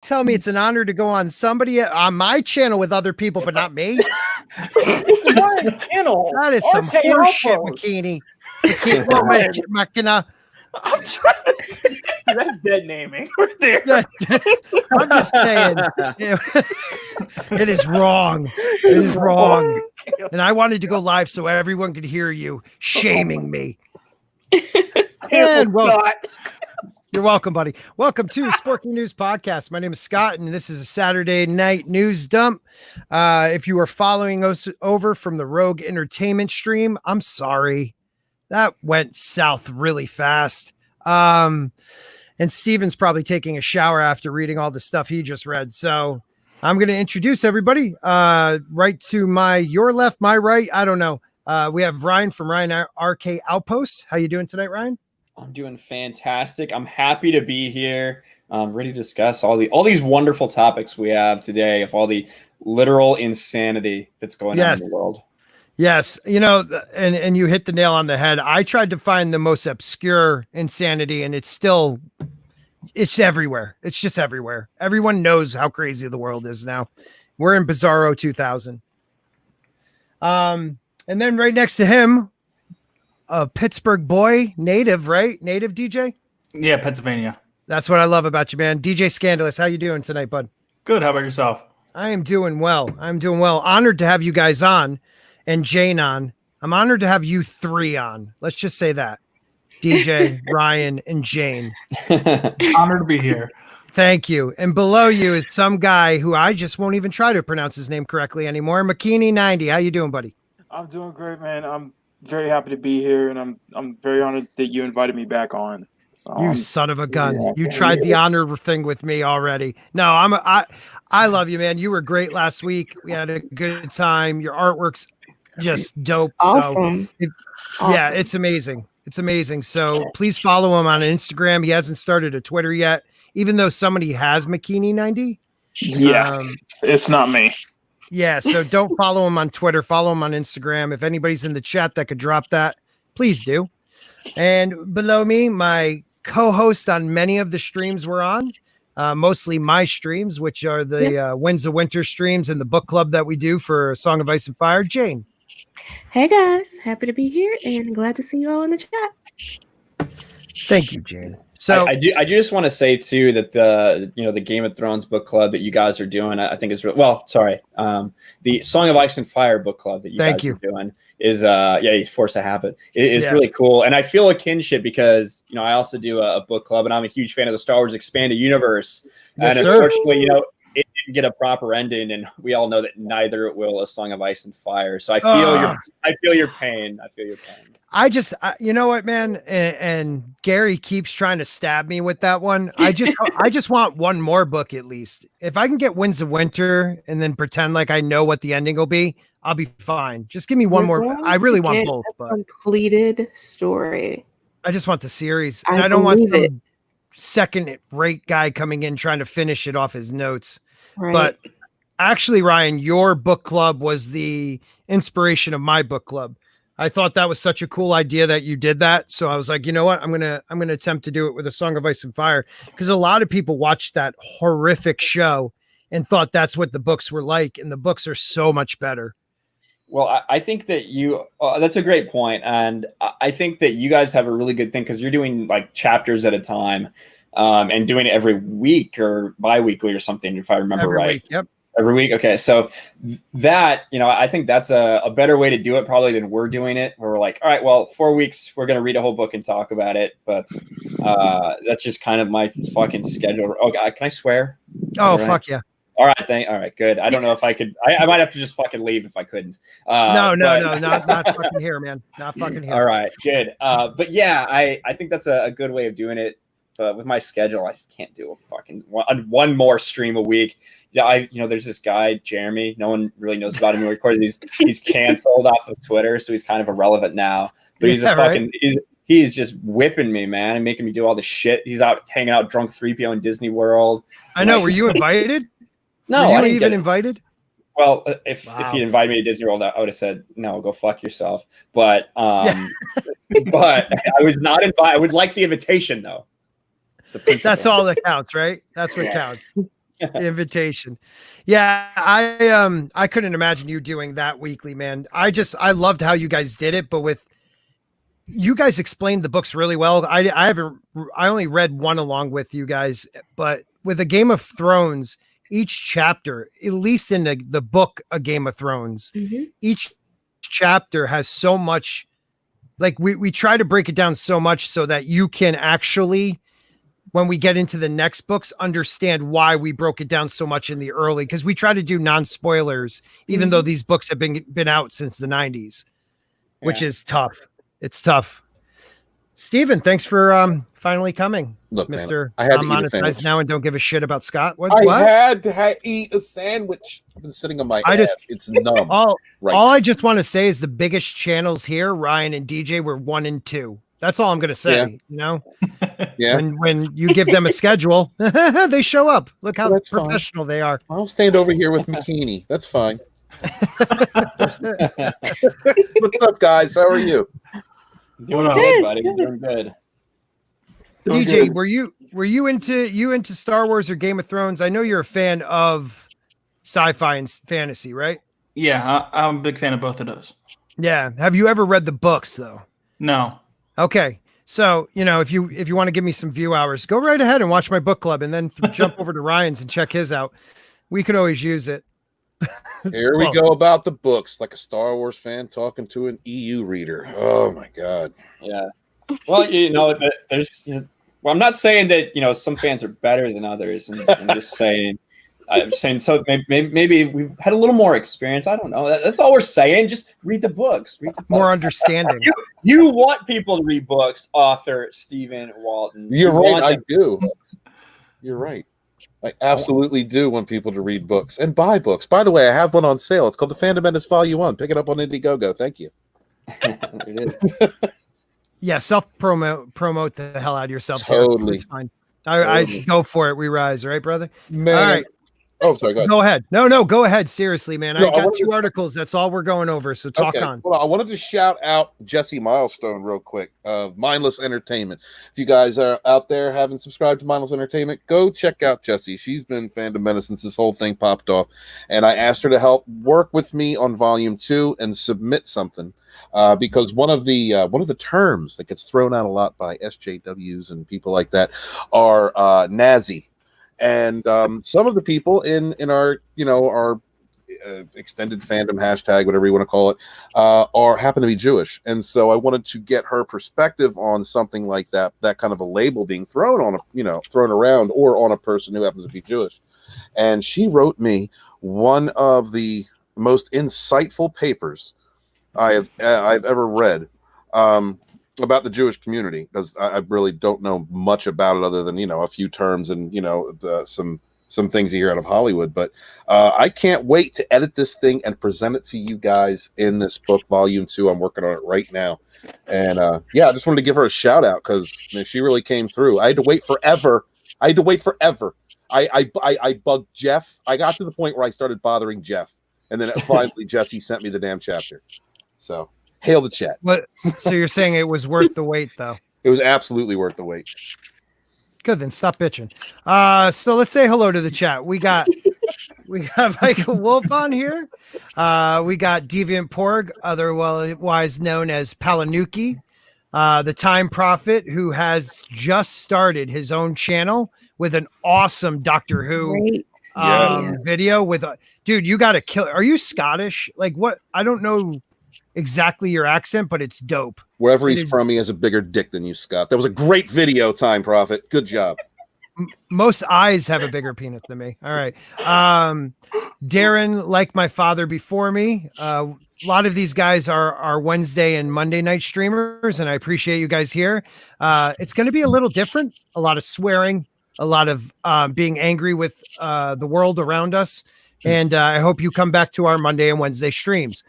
tell me it's an honor to go on somebody on my channel with other people, but not me? It's my channel. That is some RK horse shit, Outpost. McKinney. I'm trying to... That's dead naming right there. I'm just saying, it is wrong. It is wrong. And I wanted to go live so everyone could hear you shaming me. And you're welcome, buddy. Welcome to Sporky News Podcast. My name is Scott, and this is a Saturday night news dump. If you are following us over from the Rogue Entertainment stream, I'm sorry. That went south really fast. And Steven's probably taking a shower after reading all the stuff he just read. So I'm going to introduce everybody right to your left, my right. I don't know. We have Ryan from Ryan RK Outpost. How you doing tonight, Ryan? I'm doing fantastic. I'm happy to be here. I'm ready to discuss all these wonderful topics we have today of all the literal insanity that's going on in the world. Yes. You know, and you hit the nail on the head. I tried to find the most obscure insanity, and it's everywhere. It's just everywhere. Everyone knows how crazy the world is now. We're in Bizarro 2000. And then right next to him, a Pittsburgh boy, native, right? Native DJ? Yeah, Pennsylvania. That's what I love about you, man. DJ Scandalous, how you doing tonight, bud? Good. How about yourself? I am doing well. Honored to have you guys on and Jane on. I'm honored to have you three on. Let's just say that. DJ, Ryan, and Jane. Honored to be here. Thank you. And below you is some guy who I just won't even try to pronounce his name correctly anymore. McKinney90. How you doing, buddy? I'm doing great, man. I'm very happy to be here, and I'm very honored that you invited me back on. So, you son of a gun. Yeah, you tried the honor thing with me already. No, I love you, man. You were great last week. We had a good time. Your artwork's just dope. Awesome. So yeah, it's amazing. It's amazing. So please follow him on Instagram. He hasn't started a Twitter yet, even though somebody has McKinney90. Yeah, it's not me. Yeah, so don't follow him on Twitter. Follow him on Instagram. If anybody's in the chat that could drop that, please do. And below me, my co-host on many of the streams we're on, mostly my streams, which are the Winds of Winter streams and the book club that we do for Song of Ice and Fire. Jane. Hey, guys. Happy to be here and glad to see you all in the chat. Thank you, Jane. So I just want to say too that the Game of Thrones book club that you guys are doing, I think is the Song of Ice and Fire book club that you guys are doing is you force a habit. It is really cool, and I feel a kinship because I also do a book club, and I'm a huge fan of the Star Wars Expanded Universe, and unfortunately, it didn't get a proper ending, and we all know that neither will a Song of Ice and Fire. So I feel your pain. I feel your pain. You know what, man? And Gary keeps trying to stab me with that one. I just want one more book at least. If I can get Winds of Winter and then pretend like I know what the ending will be, I'll be fine. Just give me one more. I really want both. But completed story. I just want the series. And I don't want some second-rate guy coming in trying to finish it off his notes. Right. But actually, Ryan, your book club was the inspiration of my book club. I thought that was such a cool idea that you did that. So I was like, you know what? I'm gonna attempt to do it with a Song of Ice and Fire, because a lot of people watched that horrific show and thought that's what the books were like, and the books are so much better. Well, I think that that's a great point, and I think that you guys have a really good thing because you're doing like chapters at a time, and doing it every week or bi-weekly or something, if I remember right. Week, yep. Every week. Okay. So that, I think that's a better way to do it probably than we're doing it, where we're like, all right, well, 4 weeks, we're going to read a whole book and talk about it. But that's just kind of my fucking schedule. Oh God, can I swear? Oh, right? Fuck yeah. All right. All right, good. I don't know if I could, I might have to just fucking leave if I couldn't. No, not fucking here, man. Not fucking here. All right, good. But yeah, I think that's a good way of doing it. But with my schedule, I just can't do a fucking one more stream a week. Yeah, there's this guy, Jeremy. No one really knows about him. He recorded he's canceled off of Twitter, so he's kind of irrelevant now. But he's he's just whipping me, man, and making me do all this shit. He's out hanging out drunk 3PO in Disney World. I know. Were you invited? No, were you even invited? Well, if he'd invited me to Disney World, I would have said, no, go fuck yourself. But but I was not invited. I would like the invitation, though. That's all that counts, right? That's what counts. invitation. Yeah, I couldn't imagine you doing that weekly, man. I loved how you guys did it, but with you guys explained the books really well. I only read one along with you guys, but with a Game of Thrones, each chapter, at least in the book A Game of Thrones, each chapter has so much, like we try to break it down so much so that you can actually, when we get into the next books, understand why we broke it down so much in the early, because we try to do non-spoilers, even though these books have been out since the 90s, which is tough. It's tough. Steven, thanks for finally coming. Look, Mr. Man, I had to eat a monetize sandwich. now and don't give a shit about Scott. I had to eat a sandwich. I've been sitting on my ass. It's numb. All I just want to say is the biggest channels here, Ryan and DJ, were 1 and 2. That's all I'm going to say. Yeah. You know, Yeah. When you give them a schedule, they show up. Look how That's professional they are. I'll stand over here with Bikini. That's fine. What's up, guys? How are you? Doing good, buddy. Doing good. DJ, were you into Star Wars or Game of Thrones? I know you're a fan of sci-fi and fantasy, right? Yeah, I'm a big fan of both of those. Yeah. Have you ever read the books though? No. Okay. So, if you want to give me some view hours, go right ahead and watch my book club and then jump over to Ryan's and check his out. We could always use it. Here we go about the books, like a Star Wars fan talking to an EU reader. Oh my God. Yeah. Well, there's. Well, I'm not saying that some fans are better than others. I'm just saying. I'm saying so. Maybe we've had a little more experience. I don't know. That's all we're saying. Just read the books. Read the books. More understanding. You want people to read books, author Stephen Walton. You're right. I do. You're right. I absolutely do want people to read books and buy books. By the way, I have one on sale. It's called The Phantom Menace Volume 1. Pick it up on Indiegogo. Thank you. It is. Yeah, promote the hell out of yourself. Totally. It's fine. I go for it. We rise, right, brother? Man. All right. Oh, sorry. Go ahead. No, go ahead. Seriously, man. No, I got 2 articles. That's all we're going over. So talk on. Well, I wanted to shout out Jesse Milestone real quick of Mindless Entertainment. If you guys are out there haven't subscribed to Mindless Entertainment, go check out Jesse. She's been Phantom Menace since this whole thing popped off. And I asked her to help work with me on Volume 2 and submit something. Because one of the terms that gets thrown out a lot by SJWs and people like that are Nazi. And some of the people in our our extended fandom hashtag, whatever you want to call it, happen to be Jewish, and so I wanted to get her perspective on something like that kind of a label being thrown around or on a person who happens to be Jewish. And she wrote me one of the most insightful papers I've ever read about the Jewish community, because I really don't know much about it other than a few terms and some things you hear out of Hollywood. But I can't wait to edit this thing and present it to you guys in this book, Volume 2. I'm working on it right now, and I just wanted to give her a shout out because she really came through. I had to wait forever. I bugged Jeff. I got to the point where I started bothering Jeff, and then finally Jesse sent me the damn chapter. So. Hail the chat. So you're saying it was worth the wait, though? It was absolutely worth the wait. Good, then stop bitching. So let's say hello to the chat. We got Michael Wolf on here. We got Deviant Porg, otherwise known as Palanuki, the Time Prophet, who has just started his own channel with an awesome Doctor Who video. Dude, you got to kill. Are you Scottish? Like what? I don't know exactly your accent, but it's dope. Wherever he's from, he has a bigger dick than you, Scott. That was a great video, Time Prophet. Good job. Most eyes have a bigger penis than me. All right. Darren, like my father before me, a lot of these guys are Wednesday and Monday night streamers, and I appreciate you guys here. It's going to be a little different. A lot of swearing, a lot of being angry with the world around us. And I hope you come back to our Monday and Wednesday streams.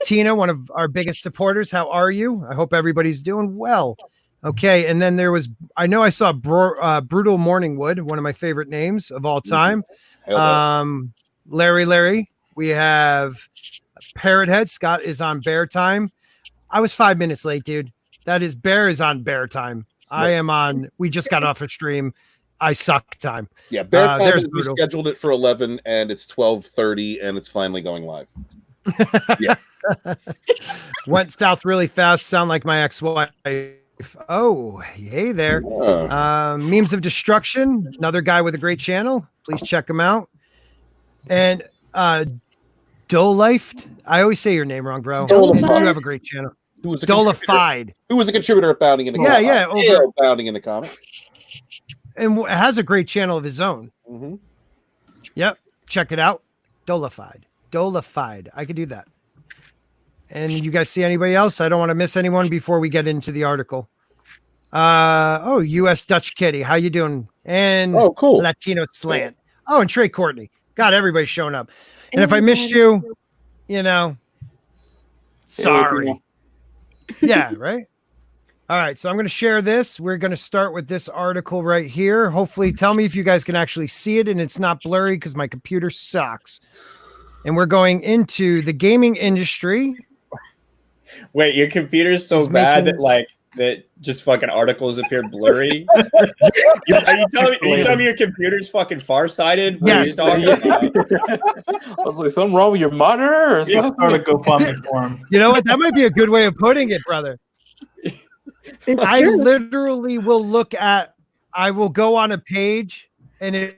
Tina, one of our biggest supporters, how are you? I hope everybody's doing well. Okay, and then there was, I know I saw Brutal Morningwood, one of my favorite names of all time. Larry, we have Parrot Head. Scott is on Bear Time. I was 5 minutes late, dude. That is, Bear is on Bear Time. I am on, we just got off a stream. I suck time. Yeah, Bear Time there's we brutal. scheduled it for 11, and it's 12:30, and it's finally going live. Yeah. Went south really fast. Sound like my ex-wife. Oh, hey there. Memes of Destruction, another guy with a great channel. Please check him out. And Dolifed. I always say your name wrong, bro. Dolified. And you have a great channel. Who was a Dolified. Who was a contributor at Bounding in the Yeah, Comics? yeah. Bounding in the Comics. And has a great channel of his own. Mm-hmm. Yep. Check it out. Dolified. I could do that. And you guys see anybody else? I don't want to miss anyone before we get into the article. US Dutch Kitty. How you doing? And cool. Latino Slant. Oh, and Trey Courtney. God, everybody's showing up. And if I missed you, sorry. Yeah, right? All right, so I'm going to share this. We're going to start with this article right here. Hopefully, tell me if you guys can actually see it and it's not blurry because my computer sucks. And we're going into the gaming industry. Wait, your computer's so bad that just fucking articles appear blurry? Are you telling me your computer's fucking farsighted? Yes. I was like, something wrong with your monitor or something? Start a GoFundMe for him. You know what? That might be a good way of putting it, brother. I literally will I will go on a page and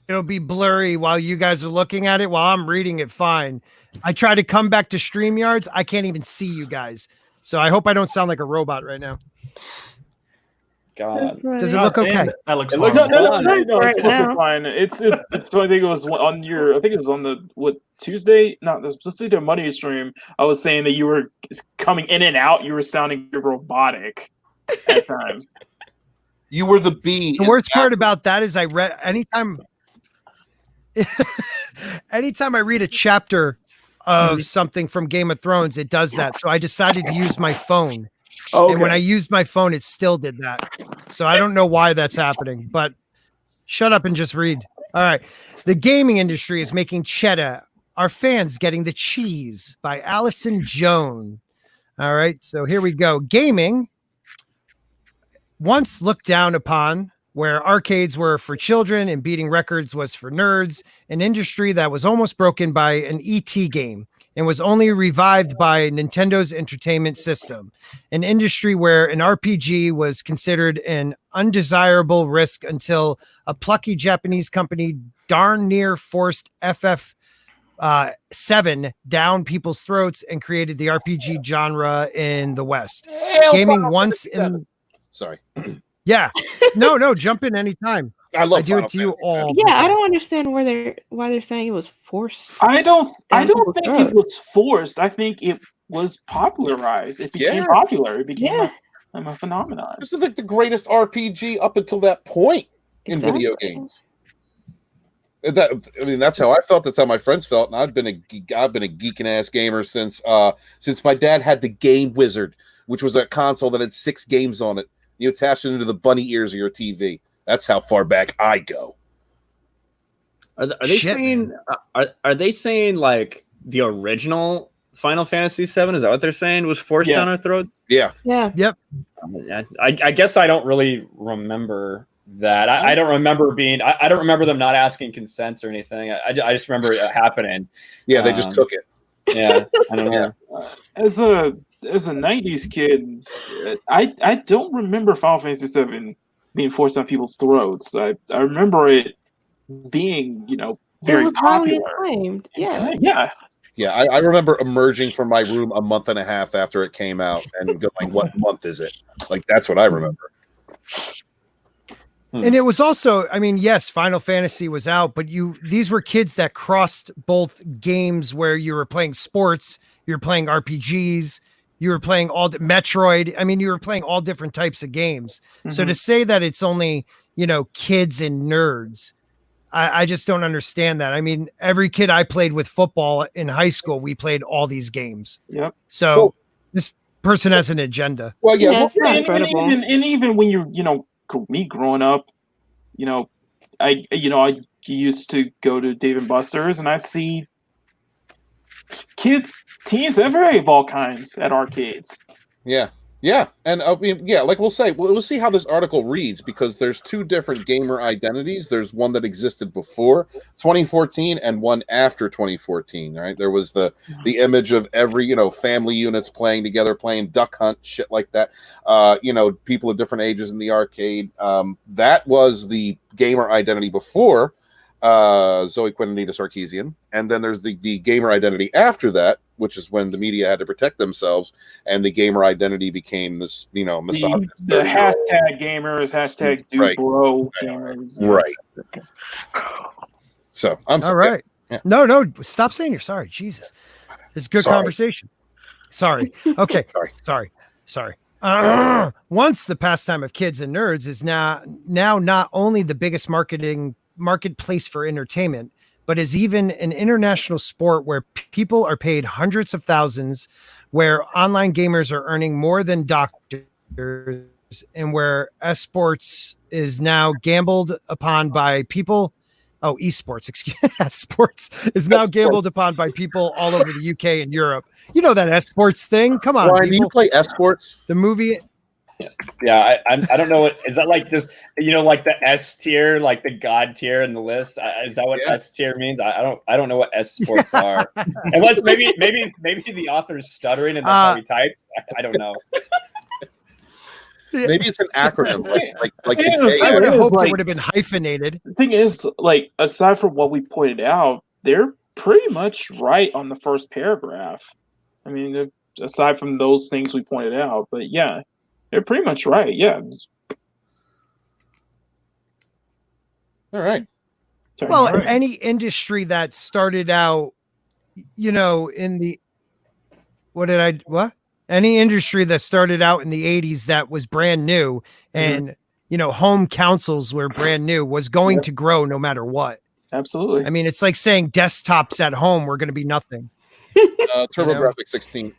it'll be blurry while you guys are looking at it while I'm reading it fine. I try to come back to StreamYards. I can't even see you guys. So I hope I don't sound like a robot right now. God. Does it look okay? That looks No, Right it's now. fine. It's so I think it was on the Tuesday? No, it was Tuesday or Monday stream. I was saying that you were coming in and out. You were sounding robotic at times. You were the bee. The worst part about that is I read anytime I read a chapter of something from Game of Thrones, it does that. So I decided to use my phone. Okay. And when I used my phone, it still did that. So I don't know why that's happening, but shut up and just read. All right. The gaming industry is making cheddar. Our fans getting the cheese by Allison Joan. All right. So here we go. Gaming, once looked down upon, where arcades were for children and beating records was for nerds, an industry that was almost broken by an ET game and was only revived by Nintendo's entertainment system, an industry where an RPG was considered an undesirable risk until a plucky Japanese company darn near forced FF7 down people's throats and created the RPG genre in the West. Gaming once in... Sorry. Yeah. No, jump in anytime. I do it to you all. Yeah, I don't understand why they're saying it was forced. I don't think people's it throats. was forced. I think it was popularized. It became popular. It became a phenomenon. This is like the greatest RPG up until that point in Exactly. video games. That's how I felt. That's how my friends felt. And I've been a geeking ass gamer since my dad had the Game Wizard, which was a console that had 6 games on it. You attach it into the bunny ears of your TV. That's how far back I go. Are they saying? Are they saying like the original Final Fantasy VII? Is that what they're saying? Was forced down our throats? Yeah. Yeah. Yep. I guess I don't really remember that. I don't remember being. I don't remember them not asking consents or anything. I just remember it happening. Yeah, they just took it. Yeah, I don't know. As a 90s kid, I don't remember Final Fantasy VII being forced on people's throats. I remember it being, very popular. Acclaimed. Yeah. Yeah. I remember emerging from my room a month and a half after it came out and going, "What month is it?" Like that's what I remember. And it was also, yes, Final Fantasy was out, but these were kids that crossed both games where you were playing sports, you were playing RPGs, you were playing Metroid. You were playing all different types of games. Mm-hmm. So to say that it's only, kids and nerds, I just don't understand that. Every kid I played with football in high school, we played all these games. Yep. So this person has an agenda. Well, yeah. It's not incredible. And even when you're, me growing up, I used to go to Dave & Buster's and I see teens of all kinds at arcades. Yeah. Yeah, and like we'll see how this article reads, because there's two different gamer identities. There's one that existed before 2014 and one after 2014. Right? There was the image of every family units playing together, playing Duck Hunt, shit like that. People of different ages in the arcade. That was the gamer identity before Zoe Quinn and Nita Sarkeesian, and then there's the gamer identity after that, which is when the media had to protect themselves, and the gamer identity became this, misogynist. The hashtag gamers, hashtag dude bro gamers. Right. So I'm all right. Yeah. No, stop saying you're sorry. Jesus, it's good conversation. Sorry. Okay. Sorry. Once the pastime of kids and nerds is now not only the biggest marketplace for entertainment, but is even an international sport where people are paid hundreds of thousands, where online gamers are earning more than doctors, and where esports is now gambled upon by people. Oh, esports, excuse me. Sports is now gambled upon by people all over the UK and Europe. You know that esports thing? Come on, Ryan, do you play esports? The movie. Yeah, I don't know what is that like. This like the S tier, like the God tier in the list. Is that what S tier means? I don't know what S sports are. Unless maybe the author is stuttering and that's how he types. I don't know. Maybe it's an acronym, like I would have hoped it would have been hyphenated. The thing is, like, aside from what we pointed out, they're pretty much right on the first paragraph. I mean, aside from those things we pointed out, but yeah, they're pretty much right. Yeah. All right. Well, any industry that started out, in the any industry that started out in the 80s that was brand new and, home consoles were brand new was going to grow no matter what. Absolutely. I mean, it's like saying desktops at home were going to be nothing. TurboGrafx 16.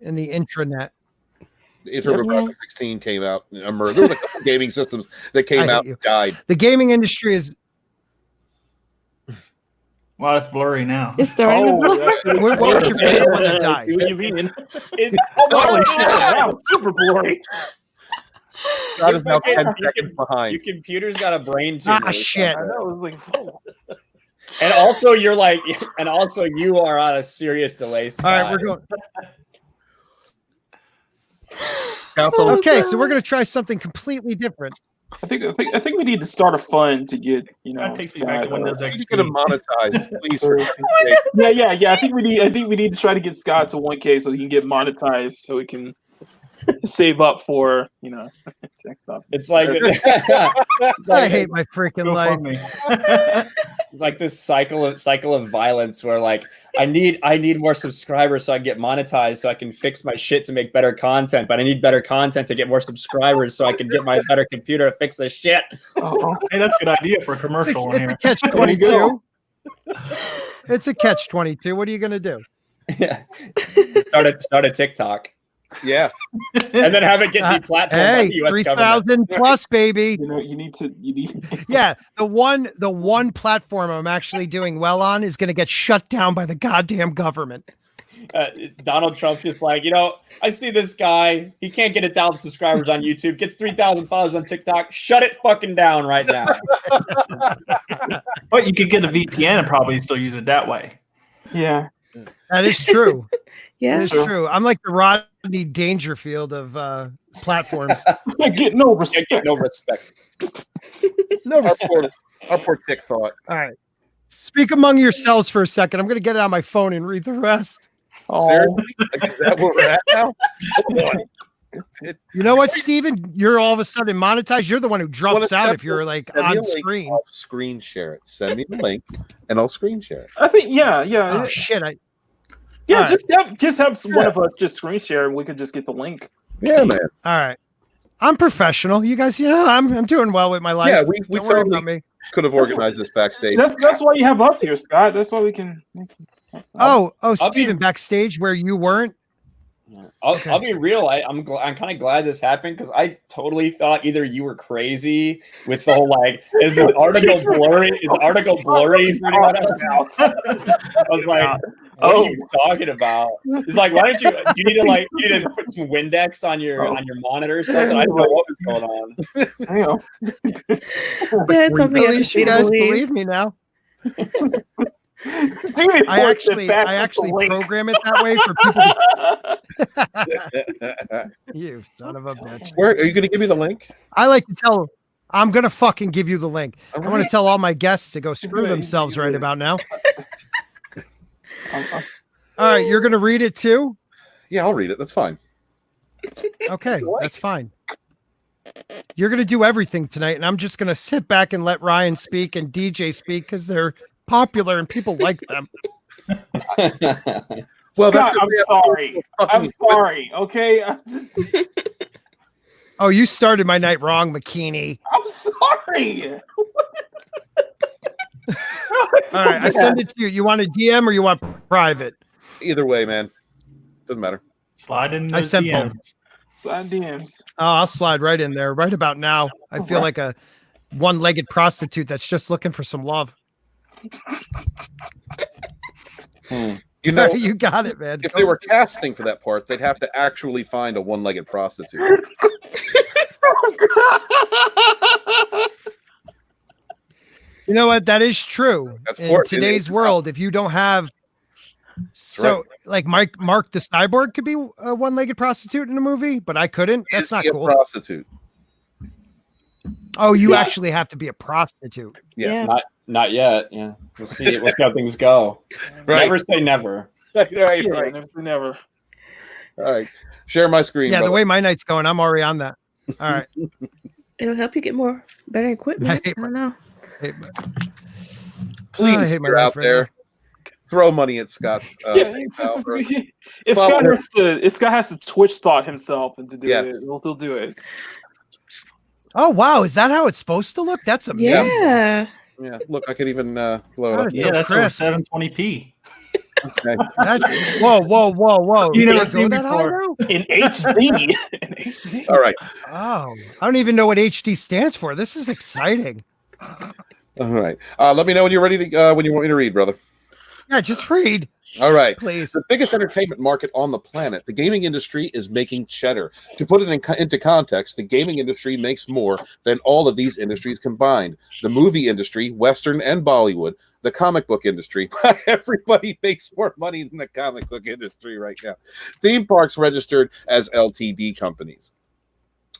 In the intranet. The TurboGrafx 16 came out. There was a couple gaming systems that came out and died. The gaming industry is... Wow, it's blurry now. It's starting to blur. What was your favorite one that died? What do you mean? Holy shit, wow, super blurry. Scott is now 10 seconds behind. Your computer's got a brain tumor. Ah, shit. I know, it was like, oh. And also you are on a serious delay, Scott. All right, we're going. Okay, so we're going to try something completely different. I think we need to start a fund to get That takes me back to Windows XP. He's going to monetize, please. Yeah. I think we need to try to get Scott to 1K so he can get monetized, so we can save up for tech stuff. It's like I hate my freaking life. It's like this cycle of violence where like I need more subscribers so I can get monetized so I can fix my shit to make better content, but I need better content to get more subscribers so I can get my better computer to fix this shit. Hey, that's a good idea for a commercial. It's a catch-22. It's a catch-22. What are you gonna do? Yeah. Start a TikTok. Yeah. And then have it get deplatformed by the US 3,000 plus, baby. You need. Yeah, the one platform I'm actually doing well on is going to get shut down by the goddamn government. Donald Trump just like, I see this guy. He can't get 1,000 subscribers on YouTube. Gets 3,000 followers on TikTok. Shut it fucking down right now. But you could get a VPN and probably still use it that way. Yeah, that is true. Yeah, it's true. I'm like the Rodney Dangerfield of platforms. I get no respect. No respect. No respect. Our poor Tick thought. All right. Speak among yourselves for a second. I'm going to get it on my phone and read the rest. Seriously? Is that where we're at now? You know what, Steven? You're all of a sudden monetized. You're the one who drops out if you're like on screen. I'll screen share it. Send me the link and I'll screen share it. I think, yeah. Oh, shit. Just have one of us just screen share and we could just get the link. Yeah, man. All right. I'm professional. You guys, I'm doing well with my life. Yeah, we Don't worry about me. Could have organized this backstage. That's why you have us here, Scott. That's why we can. Oh, Steven, backstage where you weren't. I'll be real. I'm kind of glad this happened because I totally thought either you were crazy with the whole like, is this article blurry? Is the article blurry for anyone else? I was like, what are you talking about? It's like, why don't you? Do you need to put some Windex on your monitor or something? I don't know what was going on. That's something At least you guys believe me now. I actually program it that way for people. You son of a bitch. Where are you going to give me the link? I like to tell. I'm going to fucking give you the link. I want to tell all my guests to go screw themselves right about now. All right, you're going to read it too? Yeah, I'll read it. That's fine. Okay, that's fine. You're going to do everything tonight, and I'm just going to sit back and let Ryan speak and DJ speak because they're popular and people like them. Well, Scott, I'm sorry. I'm sorry. Okay. Oh, you started my night wrong, McKinney. I'm sorry. All right, I send it to you. You want a DM or you want private? Either way, man. Doesn't matter. Slide in. I sent DMs. both. Slide DMs. Oh, I'll slide right in there right about now. I feel like a one-legged prostitute that's just looking for some love. You know, you got it, man. If they were casting for that part, they'd have to actually find a one-legged prostitute. You know what? That is true. That's in today's world, if you don't have like Mark the Cyborg could be a one-legged prostitute in a movie, but I couldn't. That's not cool. Prostitute. Oh, you actually have to be a prostitute. Yes. Yeah. Not yet. Yeah. We'll see. We'll see how things go. Right. Never say never. Right. Never. All right. Share my screen. Yeah, brother. the way my night's going, I'm already on that. All right. It'll help you get better equipment. I don't know. Please, if you're out there, throw money at Scott's. If Scott has to Twitch thought himself and to do it, he'll do it. Oh wow, is that how it's supposed to look? That's amazing. Yeah. Yeah. Look, I could even load up. Yeah, that's over 720p. Okay. That's whoa. You never go seen that high before. now? In HD. In HD. All right. Oh, I don't even know what HD stands for. This is exciting. All right. Let me know when you're ready to when you want me to read, brother. Yeah, just read. All right. Please. The biggest entertainment market on the planet, the gaming industry is making cheddar. To put it into context, the gaming industry makes more than all of these industries combined. The movie industry, Western and Bollywood, the comic book industry. Everybody makes more money than the comic book industry right now. Theme parks registered as LTD companies.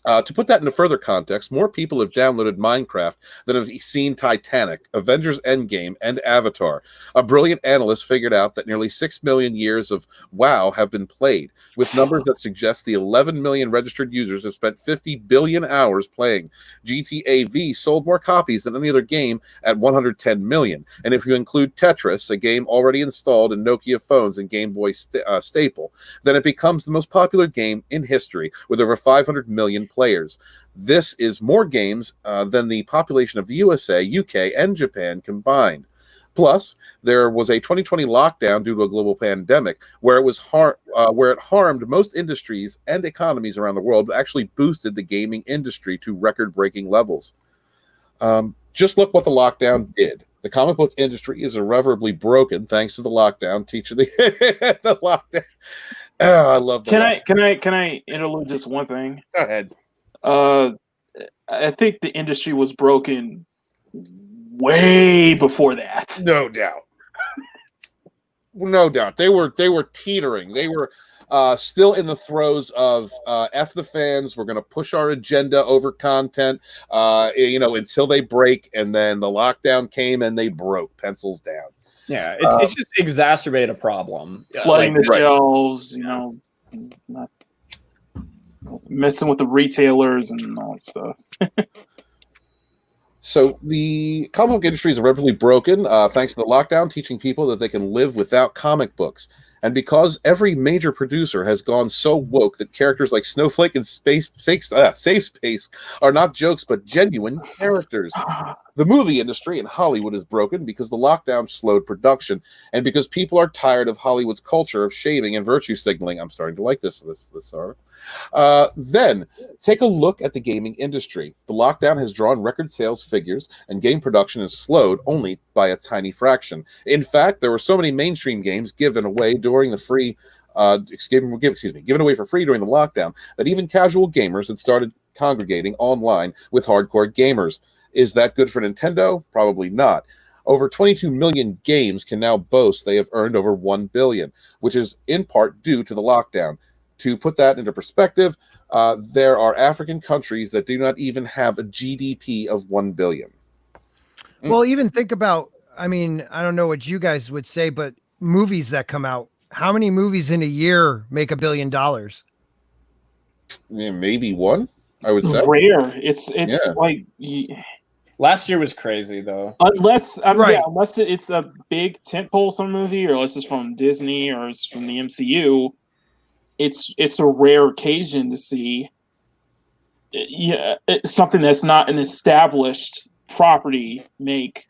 To put that into further context, more people have downloaded Minecraft than have seen Titanic, Avengers Endgame, and Avatar. A brilliant analyst figured out that nearly 6 million years of WoW have been played, with numbers that suggest the 11 million registered users have spent 50 billion hours playing. GTA V sold more copies than any other game at 110 million. And if you include Tetris, a game already installed in Nokia phones and Game Boy staple, then it becomes the most popular game in history with over 500 million players. This is more games than the population of the USA, UK, and Japan combined. Plus, there was a 2020 lockdown due to a global pandemic where it harmed most industries and economies around the world, but actually boosted the gaming industry to record-breaking levels. Just look what the lockdown did. The comic book industry is irreparably broken thanks to the lockdown. Teaching the lockdown. Oh, I love that. Can I interlude just one thing? Go ahead. I think the industry was broken way before that. No doubt. No doubt. They were teetering. They were still in the throes of F the fans. We're going to push our agenda over content, until they break. And then the lockdown came and they broke. Pencils down. Yeah, it's just exacerbated a problem. Flooding the shelves, not messing with the retailers and all that stuff. So the comic book industry is irreparably broken thanks to the lockdown, teaching people that they can live without comic books. And because every major producer has gone so woke that characters like Snowflake and Safe Space are not jokes but genuine characters. The movie industry in Hollywood is broken because the lockdown slowed production, and because people are tired of Hollywood's culture of shaming and virtue signaling. I'm starting to like this article. Then take a look at the gaming industry. The lockdown has drawn record sales figures, and game production is slowed only by a tiny fraction. In fact, there were so many mainstream games given away during the free, given away for free during the lockdown that even casual gamers had started congregating online with hardcore gamers. Is that good for Nintendo? Probably not. Over 22 million games can now boast they have earned over 1 billion, which is in part due to the lockdown. To put that into perspective, there are African countries that do not even have a GDP of 1 billion. Well, even think about, I mean, I don't know what you guys would say, but movies that come out, how many movies in a year make $1 billion? Yeah, maybe one, I would say. Rare. It's like Last year was crazy though. Unless Right. unless it's a big tentpole some movie, or unless it's from Disney or it's from the MCU, it's a rare occasion to see it's something that's not an established property make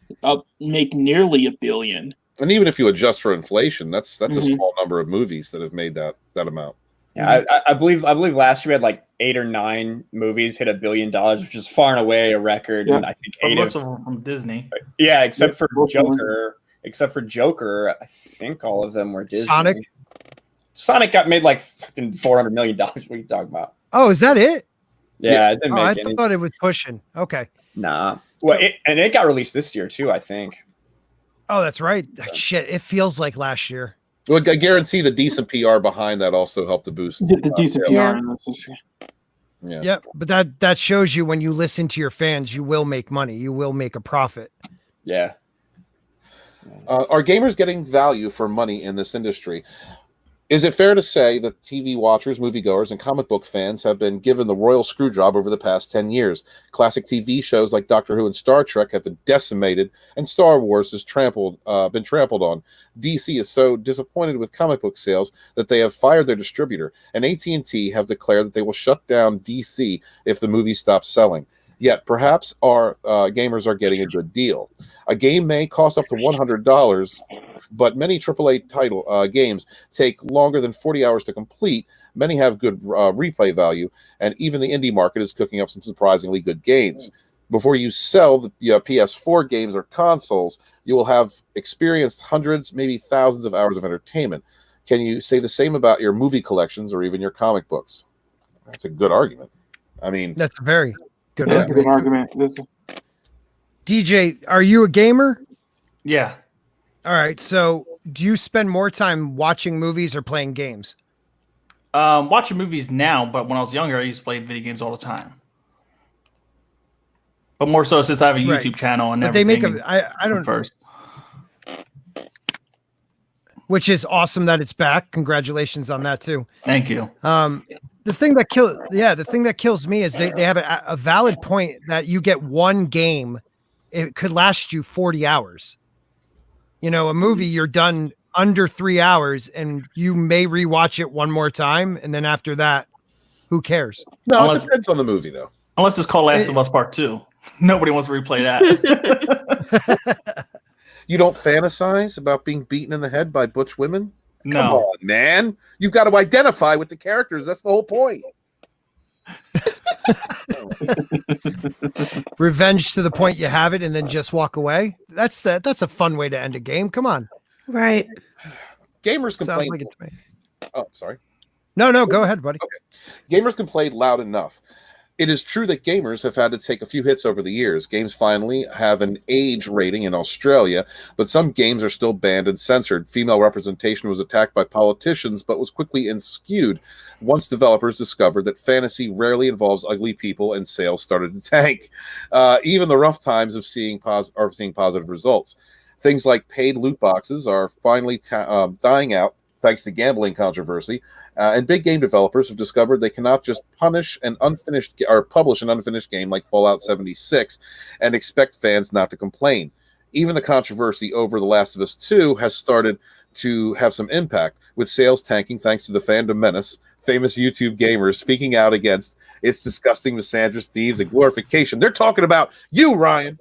nearly $1 billion. And even if you adjust for inflation, that's a small number of movies that have made that amount. Yeah, I believe last year we had like 8 or 9 movies hit $1 billion, which is far and away a record. Yeah. And I think But 8 most of of them from Disney. yeah, except for Joker. I think all of them were Disney. Sonic got made like fucking $400 million. What are you talking about? Oh, is that it? Yeah, it didn't make I any. thought it was pushing. Okay. Nah. Well, it got released this year too, I think. Oh, that's right. Shit, it feels like last year. Well, I guarantee the decent PR behind that also helped to boost The decent sales. PR. Yeah. Yeah, but that shows you when you listen to your fans, you will make money. You will make a profit. Yeah. Are gamers getting value for money in this industry? Is it fair to say that TV watchers, moviegoers, and comic book fans have been given the royal screw job over the past 10 years? Classic TV shows like Doctor Who and Star Trek have been decimated, and Star Wars has been trampled on. DC is so disappointed with comic book sales that they have fired their distributor, and AT&T have declared that they will shut down DC if the movie stops selling. Yet, perhaps our gamers are getting a good deal. A game may cost up to $100, but many AAA games take longer than 40 hours to complete. Many have good replay value, and even the indie market is cooking up some surprisingly good games. Before you sell the PS4 games or consoles, you will have experienced hundreds, maybe thousands of hours of entertainment. Can you say the same about your movie collections or even your comic books? That's a good argument. I mean, That's a very good That's a good argument. argument. DJ, are you a gamer? Yeah. All right. So do you spend more time watching movies or playing games? Watching movies now, but when I was younger, I used to play video games all the time. But more so since I have a Right. YouTube channel and But they everything. make I don't first. which is awesome that it's back. Congratulations on that too. Thank you. The thing that kills me is they have a valid point that you get one game, it could last you 40 hours. You know, a movie you're done under 3 hours, and you may rewatch it one more time, and then after that, who cares? no, Unless- it depends on the movie, though. Unless it's called Last of Us Part 2. Nobody wants to replay that. You don't fantasize about being beaten in the head by butch women? Come No. on, man. You've got to identify with the characters. That's the whole point. Revenge to the point you have it, and then just walk away. That's a fun way to end a game. Come on, Right. Gamers sounds complain. like it to me. Oh, sorry. No, go ahead, buddy. Gamers complain loud enough. It is true that gamers have had to take a few hits over the years. Games finally have an age rating in Australia, but some games are still banned and censored. Female representation was attacked by politicians, but was quickly skewed once developers discovered that fantasy rarely involves ugly people and sales started to tank. Even the rough times of seeing positive results. Things like paid loot boxes are finally dying out thanks to gambling controversy. And big game developers have discovered they cannot just publish an unfinished game like Fallout 76 and expect fans not to complain. Even the controversy over The Last of Us 2 has started to have some impact, with sales tanking thanks to the fandom menace. Famous YouTube gamers speaking out against its disgusting misandrous themes and glorification. They're talking about you, Ryan.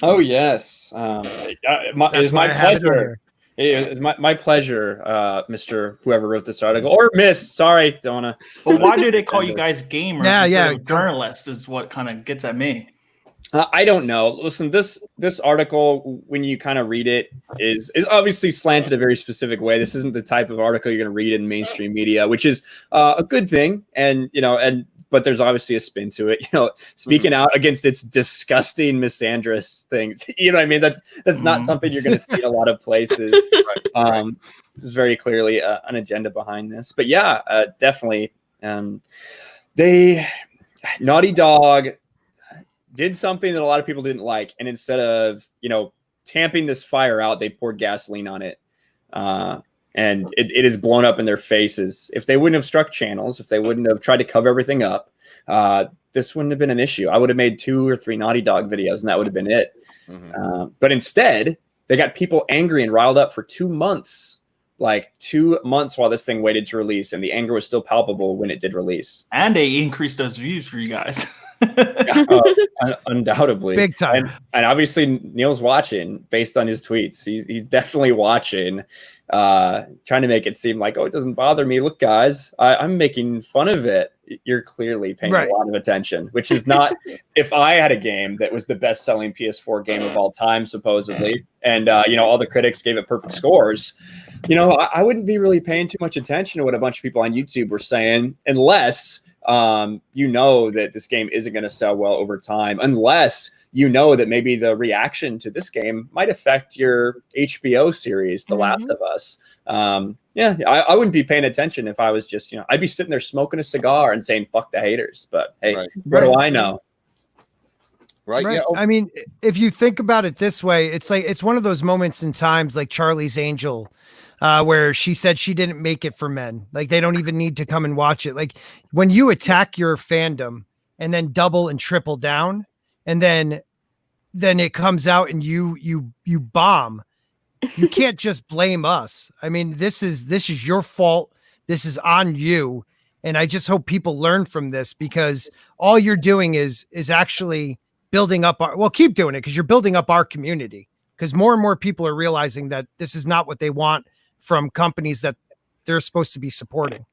Oh yes, it's my pleasure. It's my pleasure, Mr. Whoever wrote this article, or Miss. Sorry, don't wanna. But why do they call you guys gamers Yeah. instead of journalists? Is what kind of gets at me. I don't know. Listen, this article, when you kind of read it, is obviously slanted a very specific way. This isn't the type of article you're going to read in mainstream media, which is a good thing. And but there's obviously a spin to it. Speaking out against its disgusting misandrous things. You know what I mean? That's not something you're going to see in a lot of places. There's very clearly an agenda behind this. But yeah, definitely. Naughty Dog did something that a lot of people didn't like, and instead of tamping this fire out, they poured gasoline on it, and it is blown up in their faces. If they wouldn't have struck channels, if they wouldn't have tried to cover everything up, this wouldn't have been an issue. I would have made 2 or 3 Naughty Dog videos, and that would have been it. But instead, they got people angry and riled up for 2 months. Like 2 months while this thing waited to release, and the anger was still palpable when it did release. And they increased those views for you guys. Undoubtedly, big time. And obviously Neil's watching based on his tweets. He's definitely watching, trying to make it seem like, oh, it doesn't bother me. Look, guys, I'm making fun of it. You're clearly paying a lot of attention, which is not. If I had a game that was the best-selling PS4 game of all time, supposedly, and all the critics gave it perfect scores, I wouldn't be really paying too much attention to what a bunch of people on YouTube were saying, unless that this game isn't going to sell well over time, unless that maybe the reaction to this game might affect your HBO series, The Last of Us. I wouldn't be paying attention if I was just, I'd be sitting there smoking a cigar and saying, fuck the haters. But hey, what do I know? Right. Yeah. I mean, if you think about it this way, it's like, it's one of those moments in times like Charlie's Angel, where she said she didn't make it for men. Like, they don't even need to come and watch it. Like, when you attack your fandom and then double and triple down, and then it comes out and you bomb, you can't just blame us. I mean, this is your fault. This is on you. And I just hope people learn from this, because all you're doing is actually building up keep doing it, because you're building up our community, because more and more people are realizing that this is not what they want from companies that they're supposed to be supporting.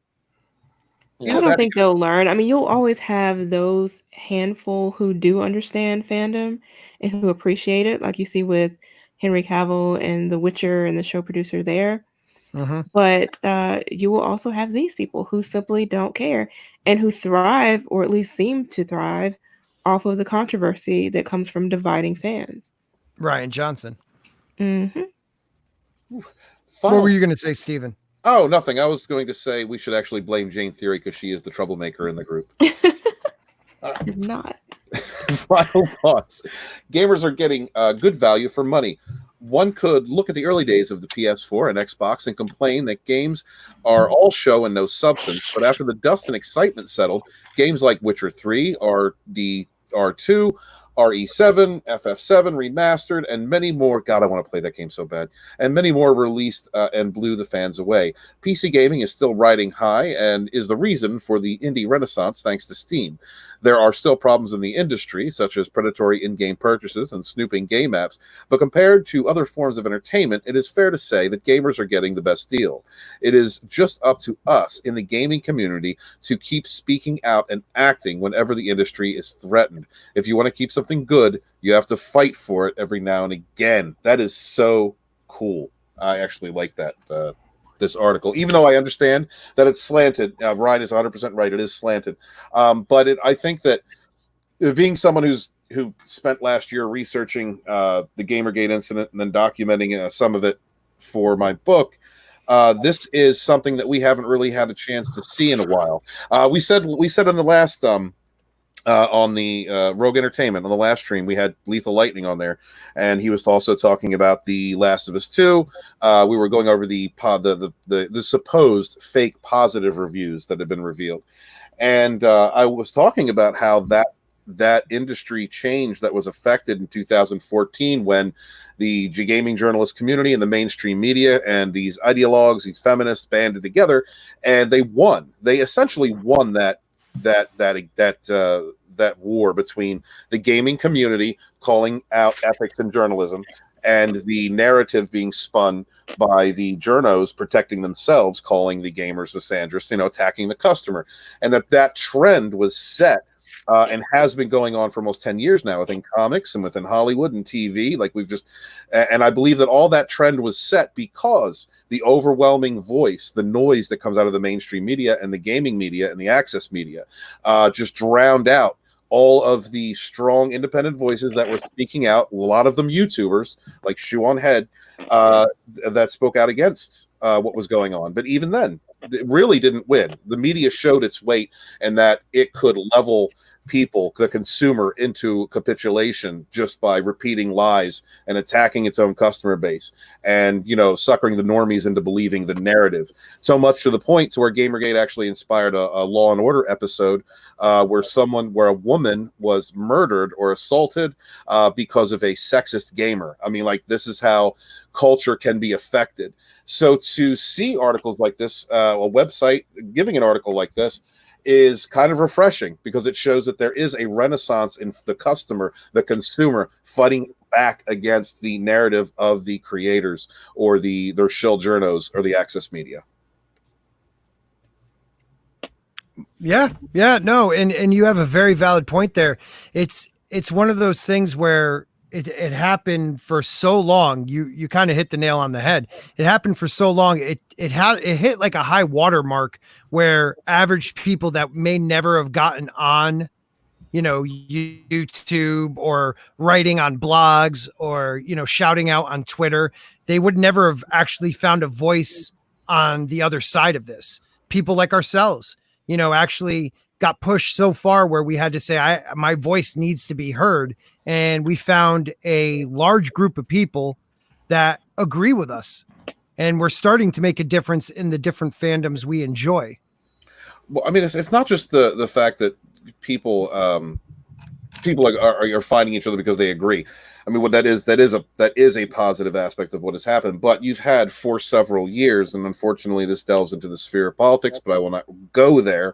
I don't think they'll learn. I mean, you'll always have those handful who do understand fandom and who appreciate it, like you see with Henry Cavill and The Witcher and the show producer there. But you will also have these people who simply don't care and who thrive, or at least seem to thrive, off of the controversy that comes from dividing fans. Ryan Johnson. What were you going to say, Steven? Oh, nothing. I was going to say we should actually blame Jane Theory, because she is the troublemaker in the group. Not. Final thoughts. Gamers are getting good value for money. One could look at the early days of the PS4 and Xbox and complain that games are all show and no substance. But after the dust and excitement settled, games like Witcher 3, RDR2, RE7, FF7 remastered, and many more. God, I want to play that game so bad. And many more released and blew the fans away. PC gaming is still riding high and is the reason for the indie renaissance thanks to Steam. There are still problems in the industry, such as predatory in-game purchases and snooping game apps, but compared to other forms of entertainment, it is fair to say that gamers are getting the best deal. It is just up to us in the gaming community to keep speaking out and acting whenever the industry is threatened. If you want to keep something good, you have to fight for it every now and again. That is so cool. I actually like that. This article, even though I understand that it's slanted. Ryan is 100% right. It is slanted. But I think that being someone who spent last year researching the Gamergate incident and then documenting some of it for my book, this is something that we haven't really had a chance to see in a while. We said in the last on the Rogue Entertainment on the last stream. We had Lethal Lightning on there, and he was also talking about The Last of Us 2. We were going over the supposed fake positive reviews that have been revealed, and I was talking about how that industry change that was affected in 2014 when the gaming journalist community and the mainstream media and these ideologues, these feminists banded together, and they won. They essentially won that war between the gaming community calling out ethics and journalism and the narrative being spun by the journos protecting themselves, calling the gamers misandrous, attacking the customer, and that trend was set. And has been going on for almost 10 years now within comics and within Hollywood and TV. And I believe that all that trend was set because the overwhelming voice, the noise that comes out of the mainstream media and the gaming media and the access media just drowned out all of the strong independent voices that were speaking out, a lot of them YouTubers like Shoe on Head, that spoke out against what was going on. But even then, it really didn't win. The media showed its weight and that it could level people, the consumer, into capitulation just by repeating lies and attacking its own customer base and suckering the normies into believing the narrative, so much to the point to where Gamergate actually inspired a Law and Order episode where a woman was murdered or assaulted because of a sexist gamer. I mean, this is how culture can be affected. So to see articles like this, a website giving an article like this, is kind of refreshing because it shows that there is a renaissance in the consumer fighting back against the narrative of the creators or their shill journos or the access media. Yeah, no, and you have a very valid point there. It's one of those things where it happened for so long. You kind of hit the nail on the head. It happened for so long. It hit like a high water mark where average people that may never have gotten on, YouTube or writing on blogs or, shouting out on Twitter, they would never have actually found a voice on the other side of this. People like ourselves, actually got pushed so far where we had to say, my voice needs to be heard. And we found a large group of people that agree with us. And we're starting to make a difference in the different fandoms we enjoy. Well, I mean, it's not just the fact that people are fighting each other because they agree. I mean, what that is a positive aspect of what has happened. But you've had for several years, and unfortunately, this delves into the sphere of politics, but I will not go there,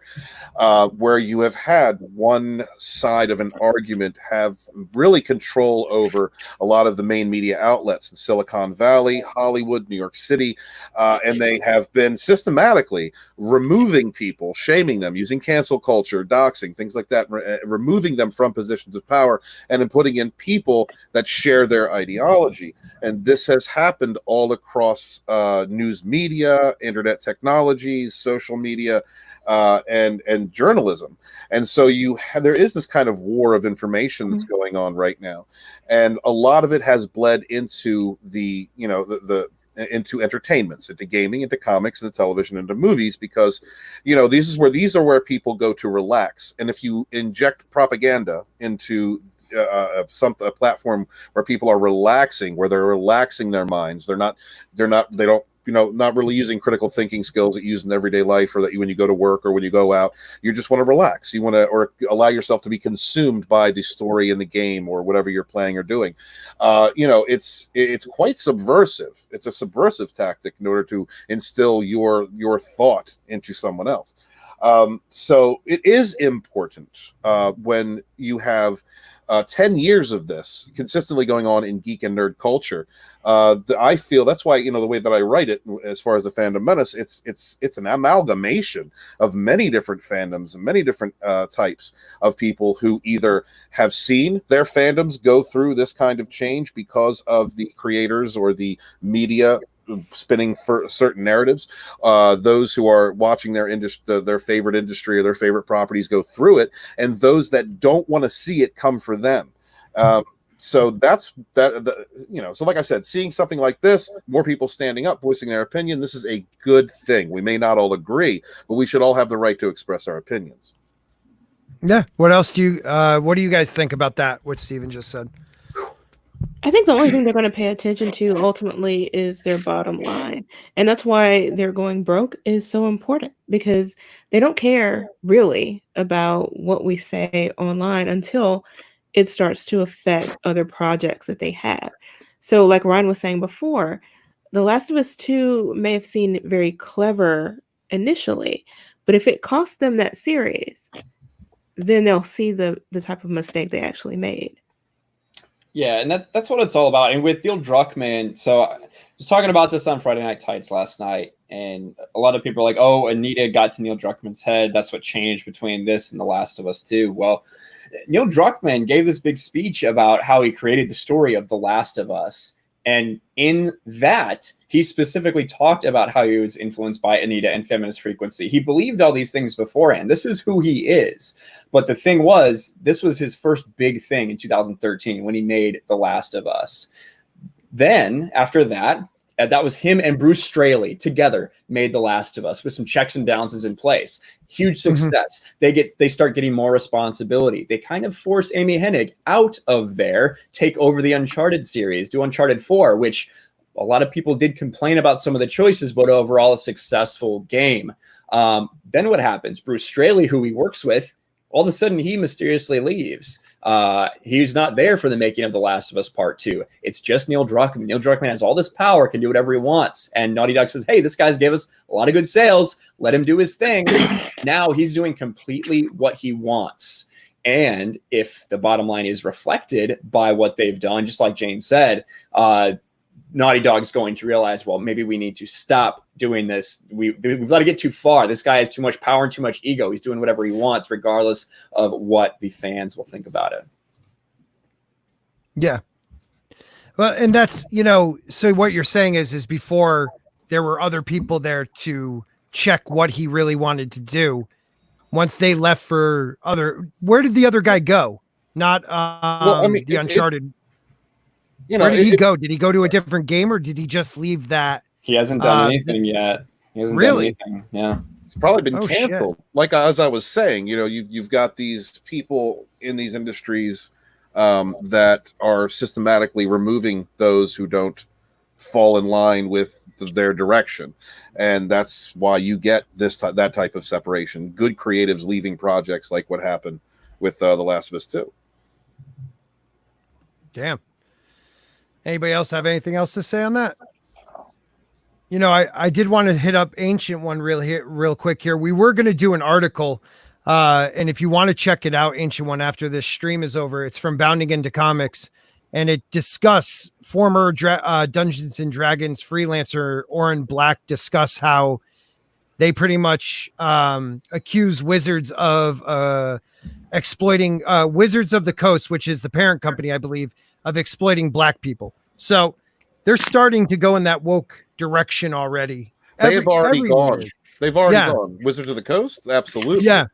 where you have had one side of an argument have really control over a lot of the main media outlets in Silicon Valley, Hollywood, New York City, and they have been systematically removing people, shaming them, using cancel culture, doxing, things like that, removing them from positions of power, and then putting in people that share their ideology. And this has happened all across news media, internet technologies, social media, and journalism. And so there is this kind of war of information that's going on right now, and a lot of it has bled into into entertainments, into gaming, into comics, into television, into movies, because these are where people go to relax. And if you inject propaganda into a platform where people are relaxing, where they're relaxing their minds, they don't not really using critical thinking skills that you use in everyday life, or that when you go to work or when you go out, you just want to relax. You want to, or allow yourself to be consumed by the story in the game or whatever you're playing or doing. It's quite subversive. It's a subversive tactic in order to instill your thought into someone else. So it is important when you have 10 years of this consistently going on in geek and nerd culture. I feel that's why, the way that I write it, as far as the Fandom Menace, it's an amalgamation of many different fandoms and many different types of people who either have seen their fandoms go through this kind of change because of the creators or the media spinning for certain narratives, those who are watching their favorite industry or their favorite properties go through it, and those that don't want to see it come for them. So that's that. So like I said, seeing something like this, more people standing up, voicing their opinion, this is a good thing. We may not all agree, but we should all have the right to express our opinions. Yeah. What else do you guys think about that? What Steven just said. I think the only thing they're going to pay attention to ultimately is their bottom line. And that's why they're going broke is so important, because they don't care really about what we say online until it starts to affect other projects that they have. So like Ryan was saying before, The Last of Us 2 may have seemed very clever initially, but if it costs them that series, then they'll see the type of mistake they actually made. Yeah, and that's what it's all about. And with Neil Druckmann, so I was talking about this on Friday Night Tights last night, and a lot of people are like, oh, Anita got to Neil Druckmann's head. That's what changed between this and The Last of Us 2. Well, Neil Druckmann gave this big speech about how he created the story of The Last of Us. And in that, he specifically talked about how he was influenced by Anita and Feminist Frequency. He believed all these things beforehand. This is who he is. But the thing was, this was his first big thing in 2013 when he made The Last of Us. Then, after that, that was him and Bruce Straley together made The Last of Us with some checks and balances in place. Huge success. They start getting more responsibility. They kind of force Amy Hennig out of there, take over the Uncharted series, do Uncharted 4, which a lot of people did complain about some of the choices, but overall a successful game. Then what happens? Bruce Straley, who he works with, all of a sudden he mysteriously leaves. He's not there for the making of The Last of Us Part 2. It's just Neil Druckmann. Neil Druckmann has all this power, can do whatever he wants. And Naughty Dog says, hey, this guy's gave us a lot of good sales. Let him do his thing. Now he's doing completely what he wants. And if the bottom line is reflected by what they've done, just like Jane said, Naughty Dog's going to realize, well, maybe we need to stop doing this. We've let it get too far. This guy has too much power and too much ego. He's doing whatever he wants, regardless of what the fans will think about it. Yeah. Well, and that's, so what you're saying is before there were other people there to check what he really wanted to do. Once they left for where did the other guy go? Not the Uncharted. Where did he go? Did he go to a different game, or did he just leave that? He hasn't done anything yet. He hasn't done anything. Yeah. It's probably been canceled. Shit. Like as I was saying, you've got these people in these industries that are systematically removing those who don't fall in line with their direction, and that's why you get that type of separation. Good creatives leaving projects, like what happened with The Last of Us 2. Damn. Anybody else have anything else to say on that? I did want to hit up Ancient One real quick here. We were going to do an article, and if you want to check it out, Ancient One, after this stream is over, it's from Bounding Into Comics, and it discuss former Dungeons and Dragons freelancer Oren Black discuss how they pretty much accuse Wizards of exploiting Wizards of the Coast, which is the parent company, I believe, of exploiting Black people. So they're starting to go in that woke direction already. They've already gone. They've already gone. Wizards of the Coast? Absolutely. Yeah.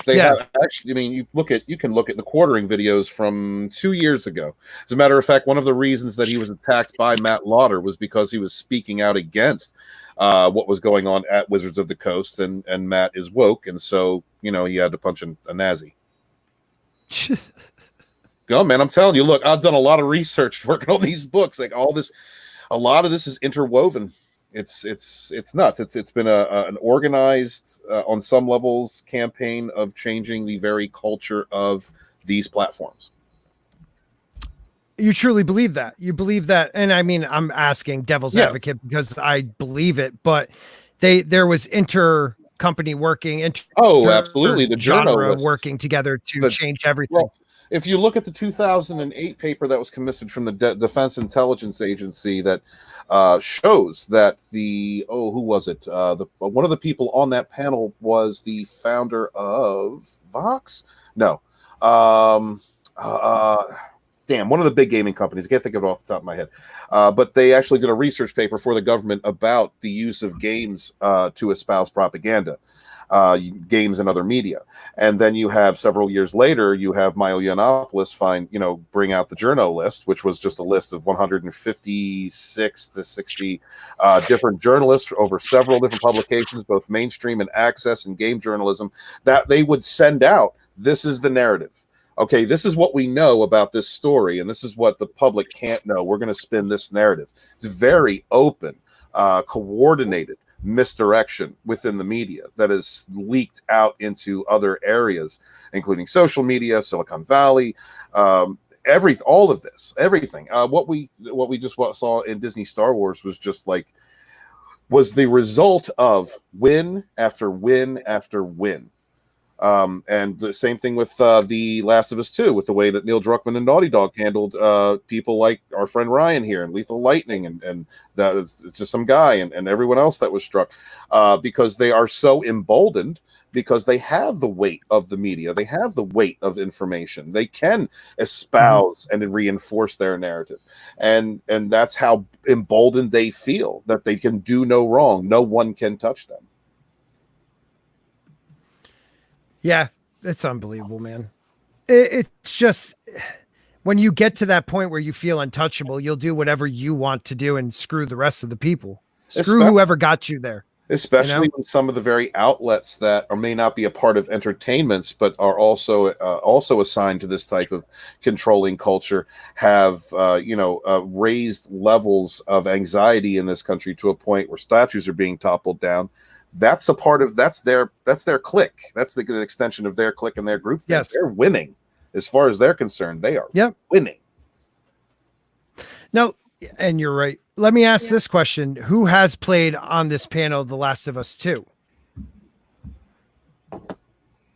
They have actually, you can look at the quartering videos from 2 years ago. As a matter of fact, one of the reasons that he was attacked by Matt Lauder was because he was speaking out against what was going on at Wizards of the Coast, and Matt is woke, and so he had to punch a Nazi. Go, man! I'm telling you. Look, I've done a lot of research working on these books. Like a lot of this is interwoven. It's nuts. It's been an organized, on some levels, campaign of changing the very culture of these platforms. You truly believe that? You believe that? And I mean, I'm asking devil's advocate because I believe it, but there was inter-company working. Absolutely. The genre working together to change everything. Well, if you look at the 2008 paper that was commissioned from the Defense Intelligence Agency that shows that who was it? One of the people on that panel was the founder of Vox? No. One of the big gaming companies. I can't think of it off the top of my head. But they actually did a research paper for the government about the use of games to espouse propaganda. Games and other media. And then you have several years later, you have Milo Yiannopoulos bring out the journo list, which was just a list of 156 to 60 different journalists over several different publications, both mainstream and access and game journalism, that they would send out this is the narrative. Okay, this is what we know about this story, and this is what the public can't know. We're going to spin this narrative. It's very open, coordinated misdirection within the media that is leaked out into other areas, including social media, Silicon Valley, all of this, everything. What we just saw in Disney Star Wars was the result of win after win after win. And the same thing with The Last of Us 2, with the way that Neil Druckmann and Naughty Dog handled people like our friend Ryan here and Lethal Lightning, and that it's just some guy and everyone else that was struck, because they are so emboldened, because they have the weight of the media, they have the weight of information, they can espouse and reinforce their narrative, and that's how emboldened they feel, that they can do no wrong, no one can touch them. Yeah, it's unbelievable, man. It's just when you get to that point where you feel untouchable, you'll do whatever you want to do and screw the rest of the people. Screw whoever got you there. Especially when some of the very outlets that may not be a part of entertainments, but are also assigned to this type of controlling culture, have raised levels of anxiety in this country to a point where statues are being toppled down. That's a part of that's their clique. That's the extension of their clique and their group. Yes, they're winning as far as they're concerned. They are winning. No, and you're right. Let me ask this question: who has played on this panel The Last of Us 2?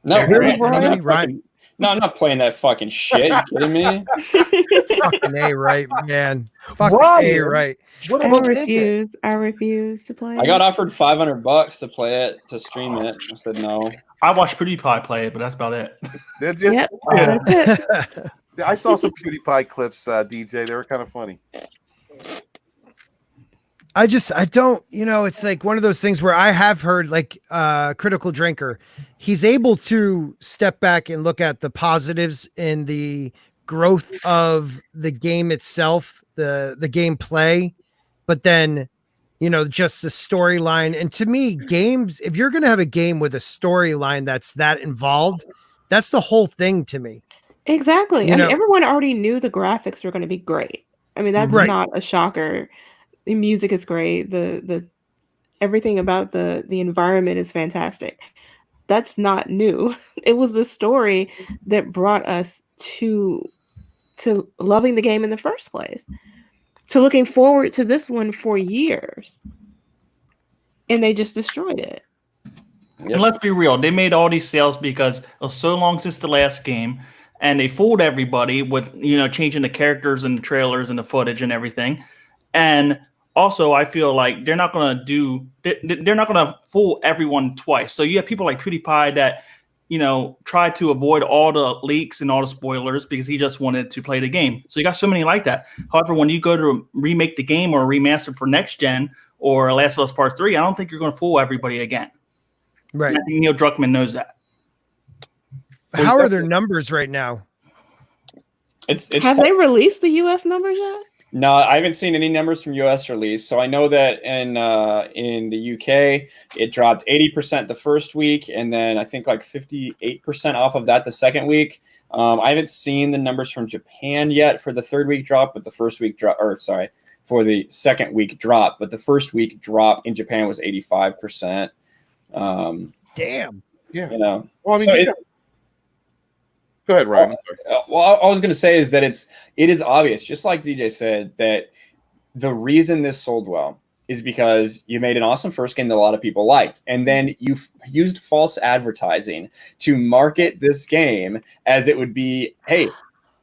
No, Ryan. No, I'm not playing that fucking shit. You kidding me? Fucking A right, man. Fucking A right. I refuse to play. I got offered $500 to play it, to stream it. I said no. I watched PewDiePie play it, but that's about it. Did you? Yep, that's it. I saw some PewDiePie clips, DJ. They were kind of funny. I don't, it's like one of those things where I have heard, like Critical Drinker, he's able to step back and look at the positives in the growth of the game itself, the gameplay, but then, just the storyline. And to me, games, if you're going to have a game with a storyline that's that involved, that's the whole thing to me. Exactly. Everyone already knew the graphics were going to be great. I mean, that's not a shocker. The music is great. The everything about the environment is fantastic. That's not new. It was the story that brought us to loving the game in the first place, to looking forward to this one for years, and they just destroyed it. And let's be real, they made all these sales because it was so long since the last game, and they fooled everybody with changing the characters and the trailers and the footage and everything. And also, I feel like they're not going to fool everyone twice. So you have people like PewDiePie that, try to avoid all the leaks and all the spoilers because he just wanted to play the game. So you got so many like that. However, when you go to remake the game or remaster for next gen or Last of Us Part 3, I don't think you're going to fool everybody again. Right. And I think Neil Druckmann knows that. How are their numbers right now? Have they released the US numbers yet? No, I haven't seen any numbers from US release. So I know that in the UK, it dropped 80% the first week, and then I think like 58% off of that the second week. I haven't seen the numbers from Japan yet for the third week drop, but the first week drop, for the second week drop, but the first week drop in Japan was 85%. Damn. Yeah. Well, I mean, go ahead, Ryan. Well, I was going to say is that it is obvious, just like DJ said, that the reason this sold well is because you made an awesome first game that a lot of people liked, and then you used false advertising to market this game as it would be, hey,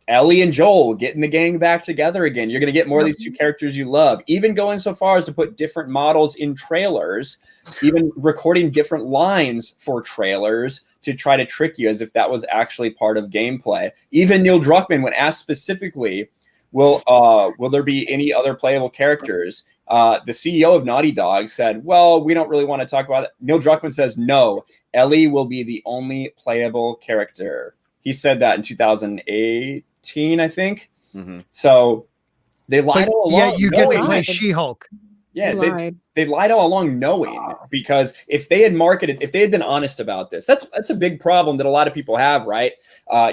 Ellie and Joel getting the gang back together again. You're going to get more of these two characters you love. Even going so far as to put different models in trailers, even recording different lines for trailers to try to trick you as if that was actually part of gameplay. Even Neil Druckmann, when asked specifically, will there be any other playable characters? The CEO of Naughty Dog said, well, we don't really want to talk about it. Neil Druckmann says, no, Ellie will be the only playable character. He said that in 2018, I think. Mm-hmm. So they lied all along. Yeah, you get to play She-Hulk. Yeah, they lied all along, knowing, because if they had marketed, if they had been honest about this, that's a big problem that a lot of people have, right?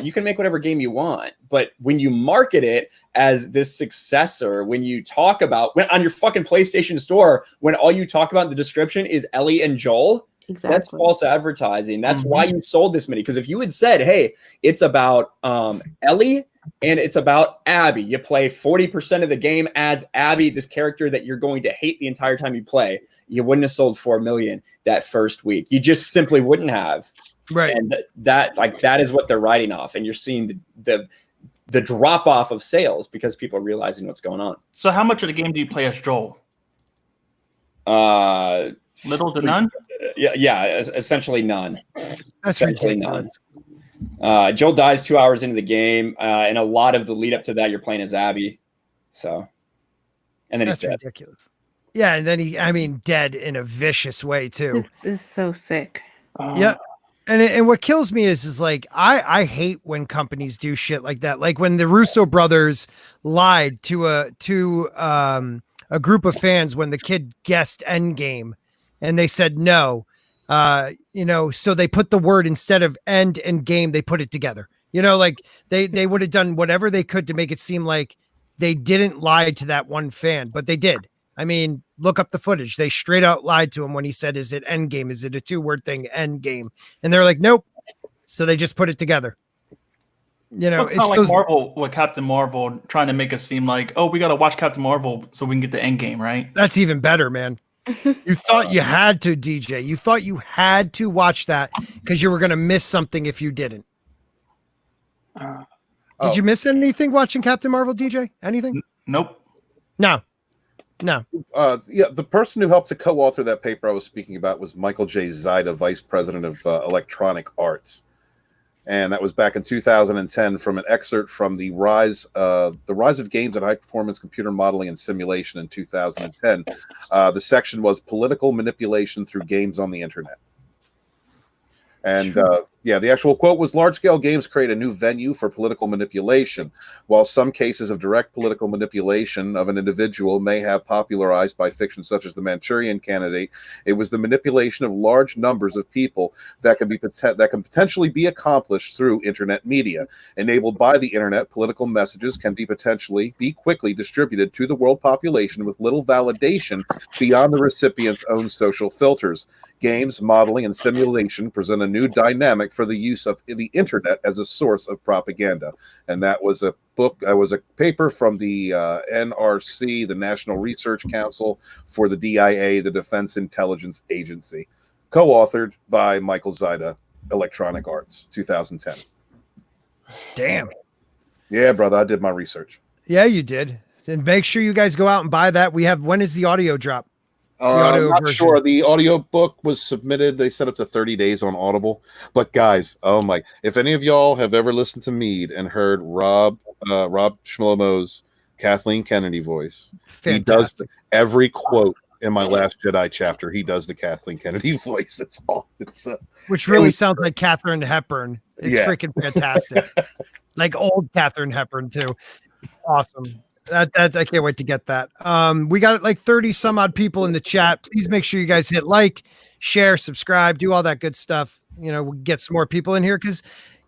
You can make whatever game you want, but when you market it as this successor, when you talk about on your fucking PlayStation Store, when all you talk about in the description is Ellie and Joel, that's false advertising. That's why you sold this many. Because if you had said, hey, it's about Ellie and it's about Abby, you play 40% of the game as Abby, this character that you're going to hate the entire time you play, you wouldn't have sold 4 million that first week. You just simply wouldn't have. Right. And that is what they're writing off. And you're seeing the drop off of sales because people are realizing what's going on. So how much of the game do you play as Joel? Little to none? Yeah, essentially none. That's essentially ridiculous. None. Joel dies 2 hours into the game, and a lot of the lead up to that, you're playing as Abby. So, and then That's he's dead. Ridiculous. Yeah, and then dead in a vicious way too. This is so sick. Yeah. And what kills me is like I hate when companies do shit like that. Like when the Russo brothers lied to a group of fans when the kid guessed Endgame, and they said no. So they put the word instead of end and game, they put it together. Like they would have done whatever they could to make it seem like they didn't lie to that one fan, but they did. I mean, look up the footage. They straight out lied to him when he said, is it end game? Is it a 2-word thing? End game. And they're like, nope. So they just put it together. It's not like Marvel with Captain Marvel trying to make us seem like, oh, we got to watch Captain Marvel so we can get the end game, right? That's even better, man. You thought you had to, DJ. You thought you had to watch that because you were going to miss something if you didn't. Did you miss anything watching Captain Marvel, DJ? Anything? Nope. No. The person who helped to co-author that paper I was speaking about was Michael J. Zaida, Vice President of Electronic Arts. And that was back in 2010 from an excerpt from the rise of games and high-performance computer modeling and simulation in 2010. The section was political manipulation through games on the internet. And the actual quote was, large-scale games create a new venue for political manipulation. While some cases of direct political manipulation of an individual may have popularized by fiction such as The Manchurian Candidate, it was the manipulation of large numbers of people that can potentially be accomplished through internet media. Enabled by the internet, political messages can be quickly distributed to the world population with little validation beyond the recipient's own social filters. Games, modeling, and simulation present a new dynamic for the use of the internet as a source of propaganda. And that was a paper from the NRC, the National Research Council for the DIA, the Defense Intelligence Agency, co-authored by Michael Zaida, Electronic Arts, 2010. Damn. Yeah, brother, I did my research. Yeah, you did. And make sure you guys go out and buy that. When is the audio drop? I'm not sure. The audio book was submitted. They set up to 30 days on Audible. But guys, if any of y'all have ever listened to Mead and heard Rob Shlomo's Kathleen Kennedy voice, Fantastic. He does every quote in my Last Jedi chapter. He does the Kathleen Kennedy voice. Which really sounds like Katharine Hepburn. It's freaking fantastic. Like old Katharine Hepburn too. Awesome. That's I can't wait to get that. We got like 30 some odd people in the chat. Please make sure you guys hit like, share, subscribe, do all that good stuff. We'll get some more people in here because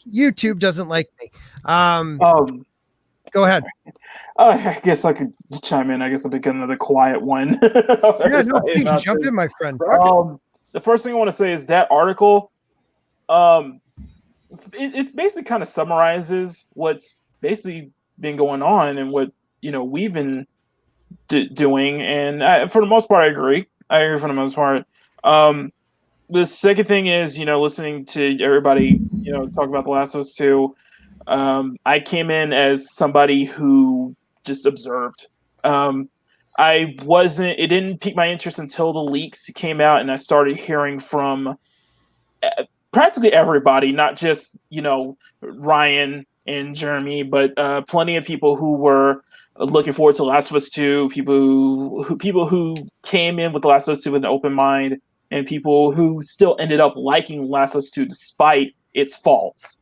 YouTube doesn't like me. Go ahead. I guess I could chime in. I guess I'll become another quiet one. Please jump in, my friend. The first thing I want to say is that article. It's basically kind of summarizes what's basically been going on and what we've been doing, and for the most part, I agree for the most part. The second thing is, listening to everybody, talk about The Last of Us 2. I came in as somebody who just observed. It didn't pique my interest until the leaks came out, and I started hearing from practically everybody, not just, Ryan and Jeremy, but plenty of people who were looking forward to The Last of Us 2, people who came in with The Last of Us 2 with an open mind, and people who still ended up liking The Last of Us 2 despite its faults.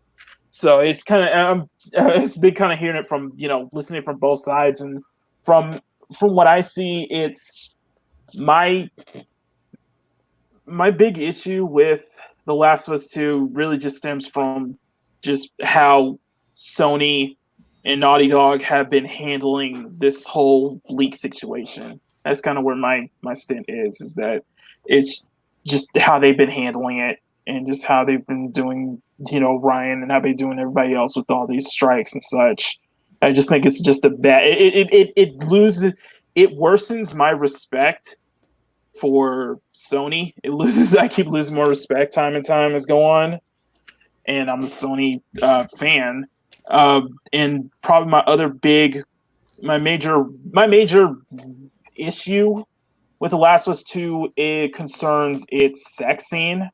So it's kind of it's been kind of hearing it from listening from both sides, and from what I see, it's my big issue with The Last of Us 2 really just stems from just how Sony and Naughty Dog have been handling this whole leak situation. That's kind of where my stint is that it's just how they've been handling it and just how they've been doing, Ryan and how they're doing everybody else with all these strikes and such. I just think it's just a bad. It worsens my respect for Sony. I keep losing more respect time and time as go on, and I'm a Sony fan. And probably my major issue with The Last of Us 2, it concerns its sex scene,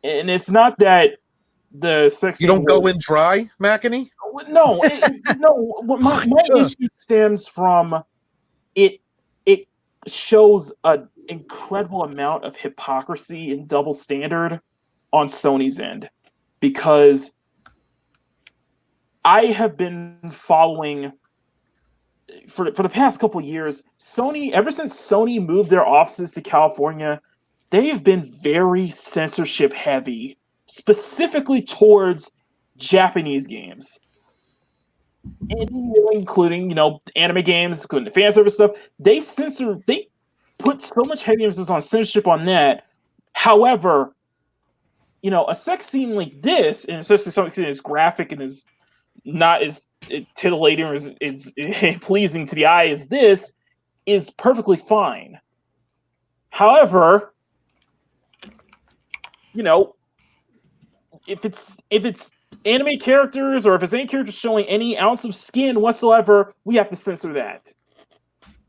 and it's not that the sex. You don't go in dry, McEnany? No, no. My issue stems from it. It shows an incredible amount of hypocrisy and double standard on Sony's end, because I have been following for the past couple years, Sony, ever since Sony moved their offices to California, they have been very censorship heavy, specifically towards Japanese games. And, including, anime games, including the fan service stuff. They put so much heavy emphasis on censorship on that. However, a sex scene like this, and especially something as graphic and as not as titillating or as pleasing to the eye as this, is perfectly fine. However, if it's anime characters, or if it's any characters showing any ounce of skin whatsoever, we have to censor that.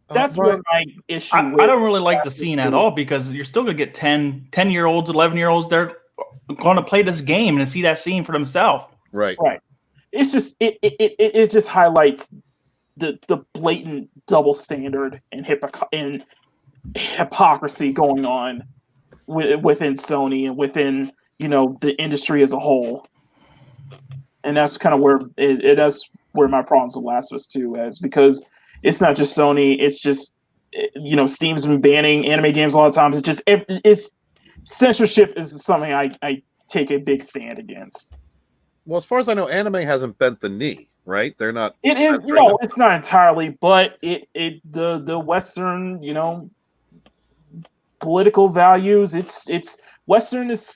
That's where my issue. I don't really like the scene at all, because you're still gonna get 10-year-olds, 11-year-olds. They're going to play this game and see that scene for themselves. Right. It's just it just highlights the blatant double standard and hypocrisy going on within Sony and within the industry as a whole. And that's kind of where that's where my problems with Last of Us 2 is, because it's not just Sony. It's just Steam's been banning anime games a lot of times. It's censorship is something I take a big stand against. Well, as far as I know, anime hasn't bent the knee, right? They're not. It's not entirely, but the Western political values. It's Western is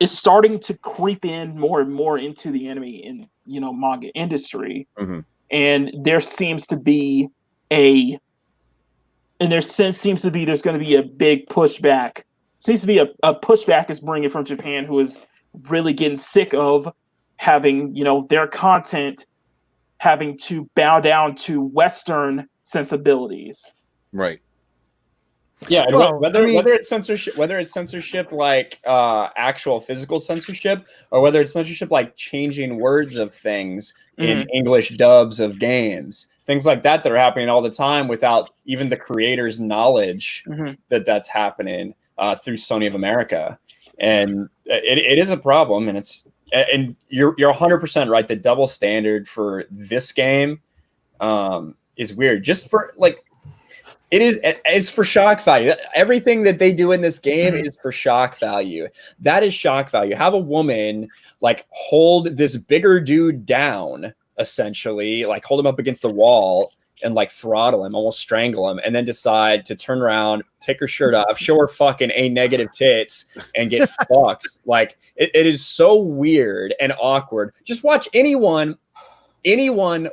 starting to creep in more and more into the anime and manga industry, and there seems to be there's going to be a big pushback. Seems to be a pushback is bringing from Japan, who is really getting sick of having their content having to bow down to Western sensibilities. Right. Yeah, and whether it's censorship like actual physical censorship, or whether it's censorship like changing words of things in English dubs of games, things like that are happening all the time without even the creator's knowledge that's happening through Sony of America, and it is a problem, and you're 100% right. The double standard for this game is weird. Just for it's for shock value. Everything that they do in this game is for shock value. That is shock value. Have a woman hold this bigger dude down, essentially, hold him up against the wall and throttle him, almost strangle him, and then decide to turn around, take her shirt off, show her fucking A negative tits, and get fucked. It is so weird and awkward. Just watch anyone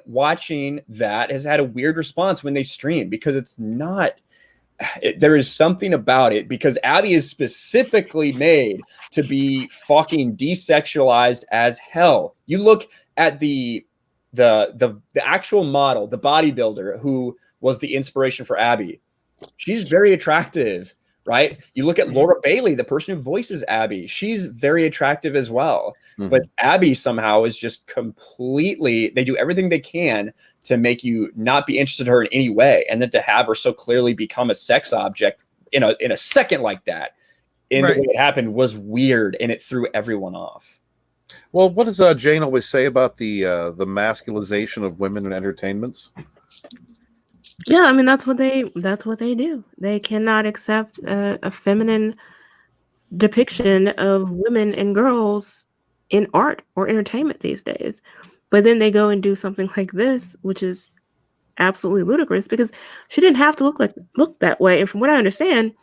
watching that has had a weird response when they stream, because it's not. There is something about it, because Abby is specifically made to be fucking desexualized as hell. You look at the actual model, the bodybuilder who was the inspiration for Abby. She's very attractive, right? You look at Laura Bailey, the person who voices Abby. She's very attractive as well. But Abby somehow is just completely, they do everything they can to make you not be interested in her in any way. And then to have her so clearly become a sex object in a second like that, the way it happened, was weird, and it threw everyone off. Well, what does Jane always say about the masculization of women in entertainments? Yeah, I mean that's what they do. They cannot accept a feminine depiction of women and girls in art or entertainment these days. But then they go and do something like this, which is absolutely ludicrous because she didn't have to look that way. And from what I understand,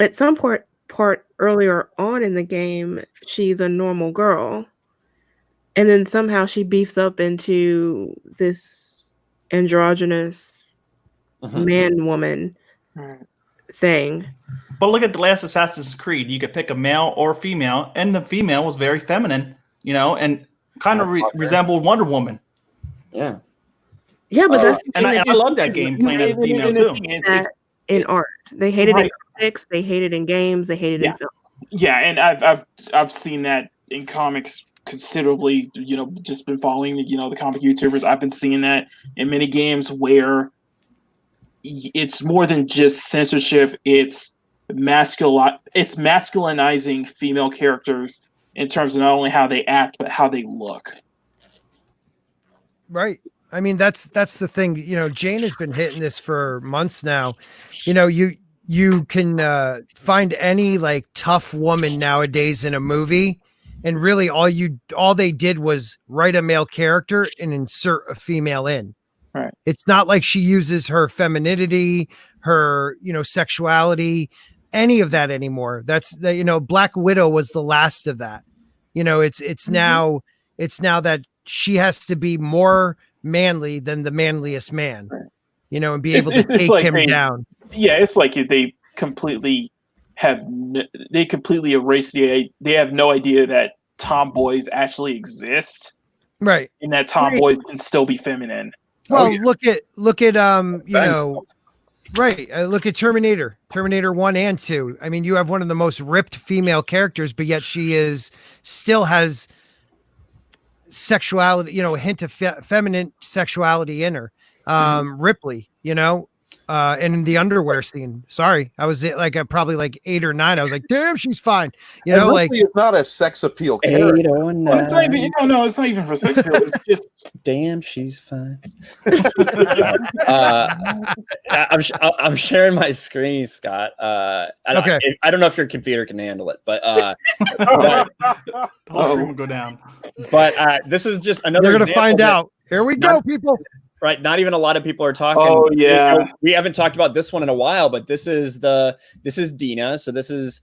at some part earlier on in the game, she's a normal girl. And then somehow she beefs up into this androgynous man woman thing. But look at the last Assassin's Creed. You could pick a male or female, and the female was very feminine, and kind of resembled Wonder Woman. Yeah. Yeah, but that's and I love that game playing as a female too. In art, they hate it in comics, they hate it in games, they hate it in film. Yeah, and I've seen that in comics considerably. Just been following the comic YouTubers. I've been seeing that in many games where it's more than just censorship. It's masculinizing female characters in terms of not only how they act but how they look. Right. I mean, that's the thing. Jane has been hitting this for months now. You can find any like tough woman nowadays in a movie, and really all they did was write a male character and insert a female in. Right. It's not like she uses her femininity, her sexuality, any of that anymore. That's Black Widow was the last of that. It's now that she has to be more manly than the manliest man, and be able to take like him down. Yeah, it's like they completely erased they have no idea that tomboys actually exist, right? And that tomboys can still be feminine. Well, look at right. Look at Terminator 1 and 2. I mean, you have one of the most ripped female characters, but yet she still has sexuality, a hint of feminine sexuality in her. Ripley, and in the underwear scene. Sorry, I was probably like 8 or 9. I was like, damn, she's fine. Ripley is not a sex appeal character. 8 or 9. It's not even, no, it's not even for sex appeal. It's just damn, she's fine. I'm sharing my screen, Scott. Okay. I don't know if your computer can handle it, but the whole stream will go down. But this is just another. We're gonna find out. Here we go, people. Right, not even a lot of people are talking. Oh yeah, we haven't talked about this one in a while, but this is Dina. So this is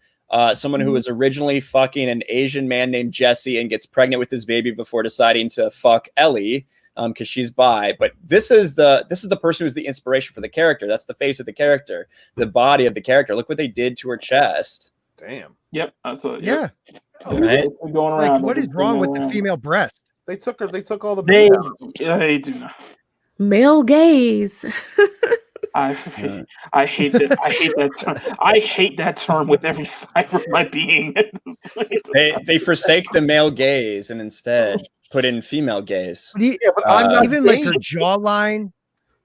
someone who was originally fucking an Asian man named Jesse and gets pregnant with his baby before deciding to fuck Ellie because she's bi. But this is the person who's the inspiration for the character. That's the face of the character, the body of the character. Look what they did to her chest. Damn. Yep. That's yeah. Right? Going around. Like, what is wrong with the female breast? They took all the. They do not. Male gaze. I hate that. I hate that term. I hate that term with every fiber of my being. They forsake the male gaze and instead put in female gaze. But I'm not even like her jawline.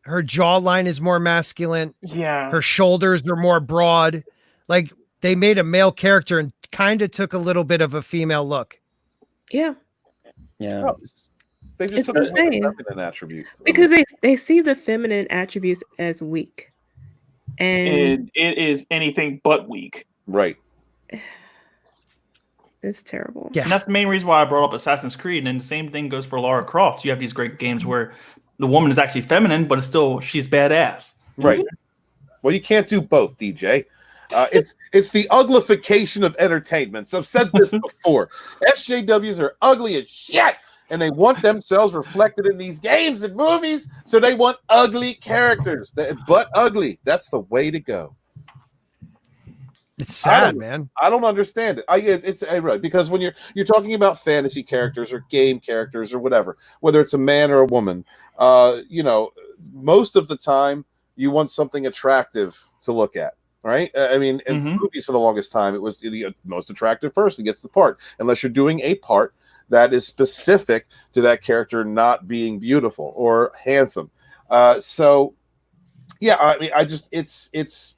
Her jawline is more masculine. Yeah. Her shoulders are more broad. Like they made a male character and kind of took a little bit of a female look. Yeah. Yeah. Oh. They just took the feminine attributes because they see the feminine attributes as weak, and it is anything but weak. Right. It's terrible. Yeah, and that's the main reason why I brought up Assassin's Creed. And the same thing goes for Lara Croft. You have these great games where the woman is actually feminine, but she's badass. Right. Mm-hmm. Well, you can't do both, DJ. It's the uglification of entertainment. So I've said this before. SJWs are ugly as shit. And they want themselves reflected in these games and movies, so they want ugly characters. But ugly, that's the way to go. It's sad, man. I don't understand it. It's right, because when you're talking about fantasy characters or game characters or whatever, whether it's a man or a woman, most of the time you want something attractive to look at. Right? I mean, in movies for the longest time, it was the most attractive person gets the part, unless you're doing a part that is specific to that character not being beautiful or handsome. So, yeah, I mean, it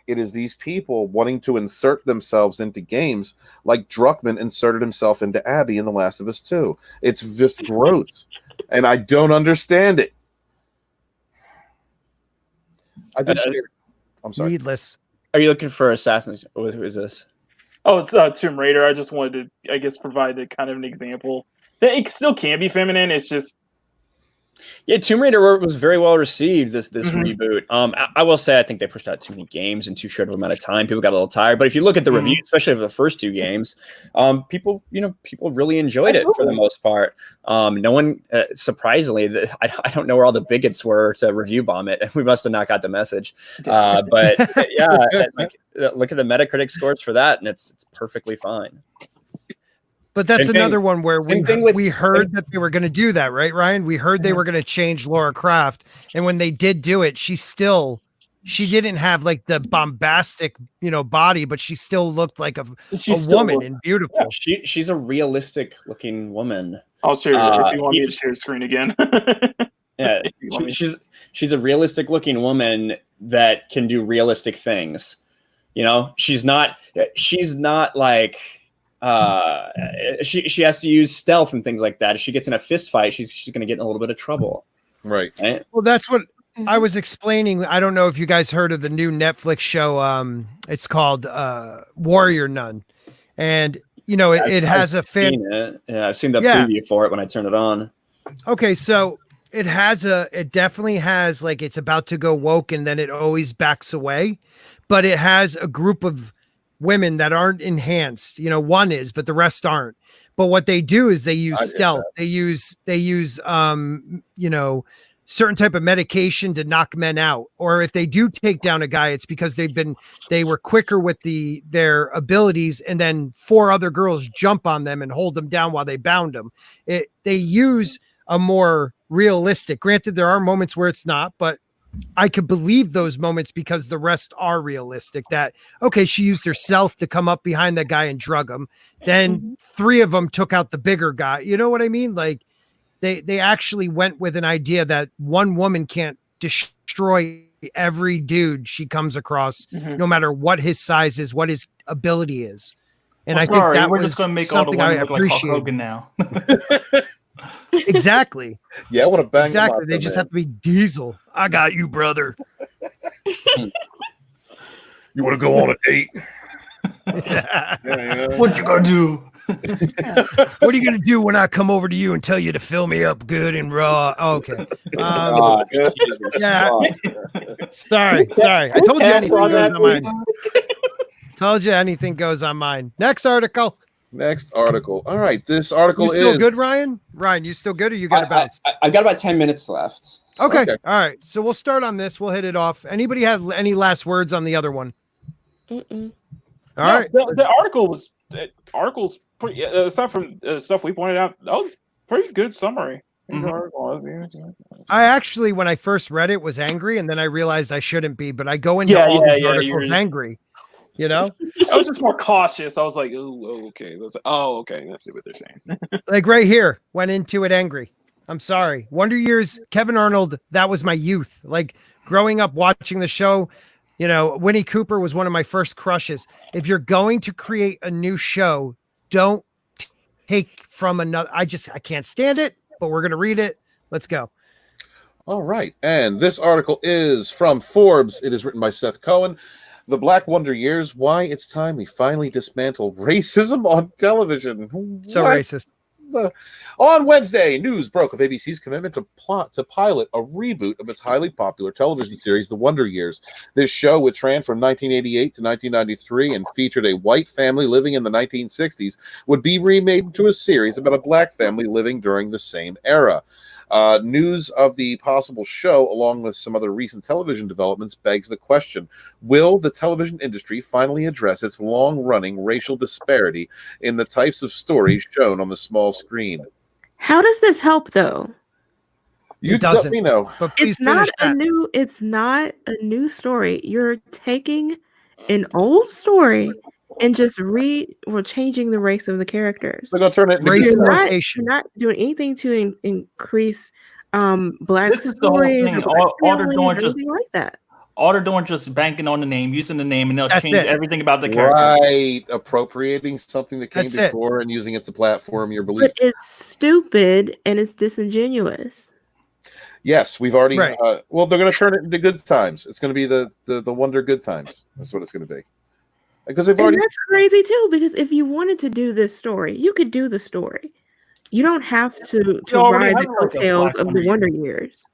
is these people wanting to insert themselves into games like Druckmann inserted himself into Abby in The Last of Us 2. It's just gross, and I don't understand it. I did. I'm sorry. Needless. Are you looking for Assassin's? Who is this? Oh, it's Tomb Raider. I just wanted to, I guess, provide kind of an example that it still can be feminine. It's just. Yeah, Tomb Raider was very well received. This reboot. I will say I think they pushed out too many games in too short of amount of time. People got a little tired. But if you look at the review, especially for the first 2 games, people really enjoyed it for the most part. No one, surprisingly, I don't know where all the bigots were to review bomb it. We must have not got the message. But yeah, look at the Metacritic scores for that, and it's perfectly fine. But that's another one where we heard that they were going to do that, right, Ryan? We heard they were going to change Laura Croft, and when they did do it, she didn't have like the bombastic, body, but she still looked like a woman and beautiful. Yeah, she's a realistic looking woman. I'll share if you want me to share the screen again. Yeah, she's a realistic looking woman that can do realistic things. She's not like. She has to use stealth and things like that. If she gets in a fist fight, she's going to get in a little bit of trouble. Right. Well, that's what I was explaining. I don't know if you guys heard of the new Netflix show. It's called Warrior Nun, and it has a fan. I've seen the preview for it when I turn it on. Okay, so it definitely has like it's about to go woke, and then it always backs away, but it has a group of women that aren't enhanced. One is, but the rest aren't. But what they do is they use stealth. They use certain type of medication to knock men out. Or if they do take down a guy, it's because they were quicker with their abilities, and then 4 other girls jump on them and hold them down while they bound them. They use a more realistic. Granted, there are moments where it's not, but I could believe those moments because the rest are realistic. That, okay, she used herself to come up behind that guy and drug him. Then 3 of them took out the bigger guy. You know what I mean? Like they actually went with an idea that one woman can't destroy every dude she comes across, no matter what his size is, what his ability is. And I think that we're just going to make something all the women look like Hulk Hogan now. Exactly. Yeah, I want to bang. Exactly. They just have to be Diesel. I got you, brother. You want to go on a date? What you gonna do? What are you gonna do when I come over to you and tell you to fill me up good and raw? Okay. Yeah. Sorry. I told you anything goes on mine. Told you anything goes on mine. Next article. All right. This article you still good, Ryan? Ryan, you still good, or you got about? I've got about 10 minutes left. Okay. All right. So we'll start on this. We'll hit it off. Anybody have any last words on the other one? All right. The article's pretty. Aside from stuff we pointed out, that was pretty good summary. I actually, when I first read it, was angry, and then I realized I shouldn't be. But I go into all the articles angry. I was just more cautious. I was like, okay. Okay. Let's see what they're saying. Like right here, went into it angry. I'm sorry. Wonder Years, Kevin Arnold, that was my youth. Like growing up watching the show, Winnie Cooper was one of my first crushes. If you're going to create a new show, don't take from another. I can't stand it, but we're going to read it. Let's go. All right. And this article is from Forbes. It is written by Seth Cohen. The Black Wonder Years, why it's time we finally dismantle racism on television. So racist. On Wednesday, news broke of ABC's commitment to pilot a reboot of its highly popular television series, The Wonder Years. This show, which ran from 1988 to 1993 and featured a white family living in the 1960s, would be remade into a series about a black family living during the same era. News of the possible show, along with some other recent television developments, begs the question, will the television industry finally address its long-running racial disparity in the types of stories shown on the small screen? How does this help, though? You let me know. But it's not a new story. You're taking an old story and just we're changing the race of the characters. They're gonna turn it into you're not doing anything to increase black stories or anything like that. All they're doing just banking on the name, using the name, and they'll change everything about the character. Right, appropriating something that came before and using it to platform your belief. But it's stupid and it's disingenuous. Yes, we've already. Right. Well, they're going to turn it into Good Times. It's going to be the Wonder Good Times. That's what it's going to be. Because they've already. And that's crazy too. Because if you wanted to do this story, you could do the story. You don't have to already ride have, the like, a coattails Black of the Wonder Wonder Years.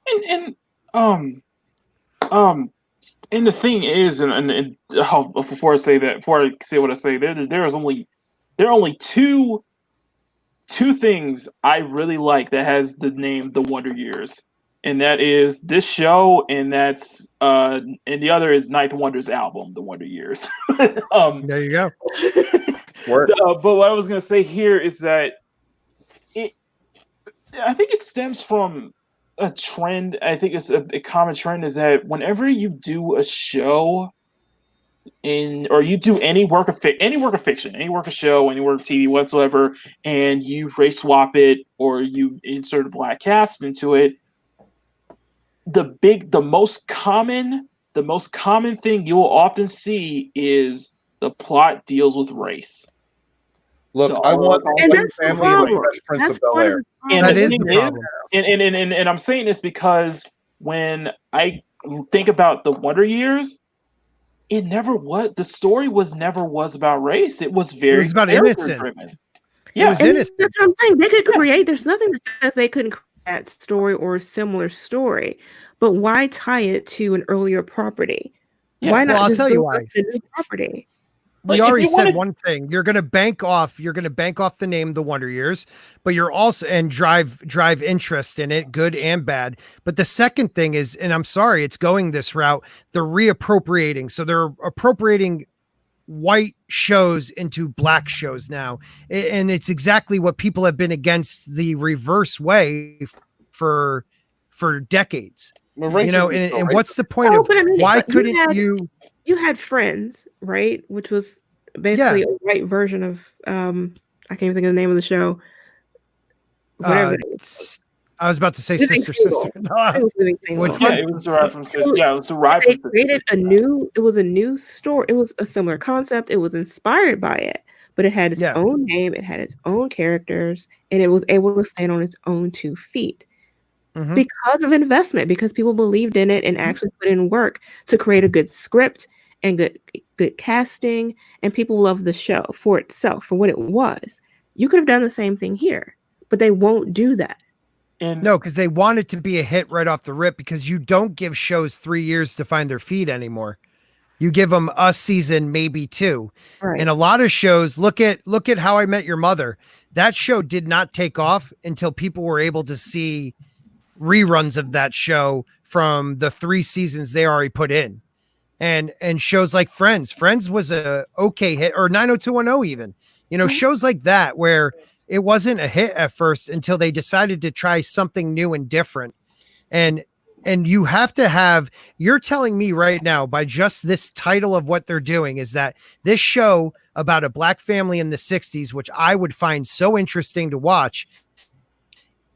And the thing is, and before I say what I say, there are only two things I really like that has the name The Wonder Years, and that is this show, and that's and the other is Ninth Wonder's album, The Wonder Years. There you go. But what I was gonna say here is that I think it stems from a trend. I think it's a common trend is that whenever you do a show or you do any work of fiction, any work of show, any work of TV whatsoever, and you race swap it or you insert a black cast into it, the most common thing you will often see is the plot deals with race. Look, I want And that's the family like problem. Fresh Prince That's of Bel part of Air. the problem. And That the is thing the problem. And I'm saying this because when I think about the Wonder Years, the story never was about race. It was about innocence. driven. It was And innocent. that's what I'm saying. They could create. There's nothing that says they couldn't create that story or a similar story. But why tie it to an earlier property? Yeah. Why not Well, I'll just tell you build why. up the new property? We Like, if already you said wanted- one thing. You're going to bank off the name The Wonder Years, but you're also and drive interest in it, good and bad. But the second thing is, and I'm sorry, it's going this route, they're reappropriating. So they're appropriating white shows into black shows now. And it's exactly what people have been against the reverse way for decades. Well, You know, racism is and so what's the point Oh, of but I mean, why but couldn't you You had Friends, right? Which was basically a white version of I can't even think of the name of the show. Whatever. I was about to say Living sister. Single. I was Living Single. Which Yeah, it was derived from They created it was a new story. It was a similar concept. It was inspired by it, but it had its own name, it had its own characters, and it was able to stand on its own 2 feet. Because of investment, because people believed in it and actually put in work to create a good script and good casting, and people loved the show for itself, for what it was. You could have done the same thing here, but they won't do that. No, because they want it to be a hit right off the rip, because you don't give shows 3 years to find their feet anymore. You give them a season, maybe 2. Right. And a lot of shows, look at How I Met Your Mother. That show did not take off until people were able to see reruns of that show from the 3 seasons they already put in. And shows like Friends was a okay hit, or 90210 even, shows like that, where it wasn't a hit at first until they decided to try something new and different. And you have to have, you're telling me right now by just this title of what they're doing is that this show about a black family in the 60s, which I would find so interesting to watch,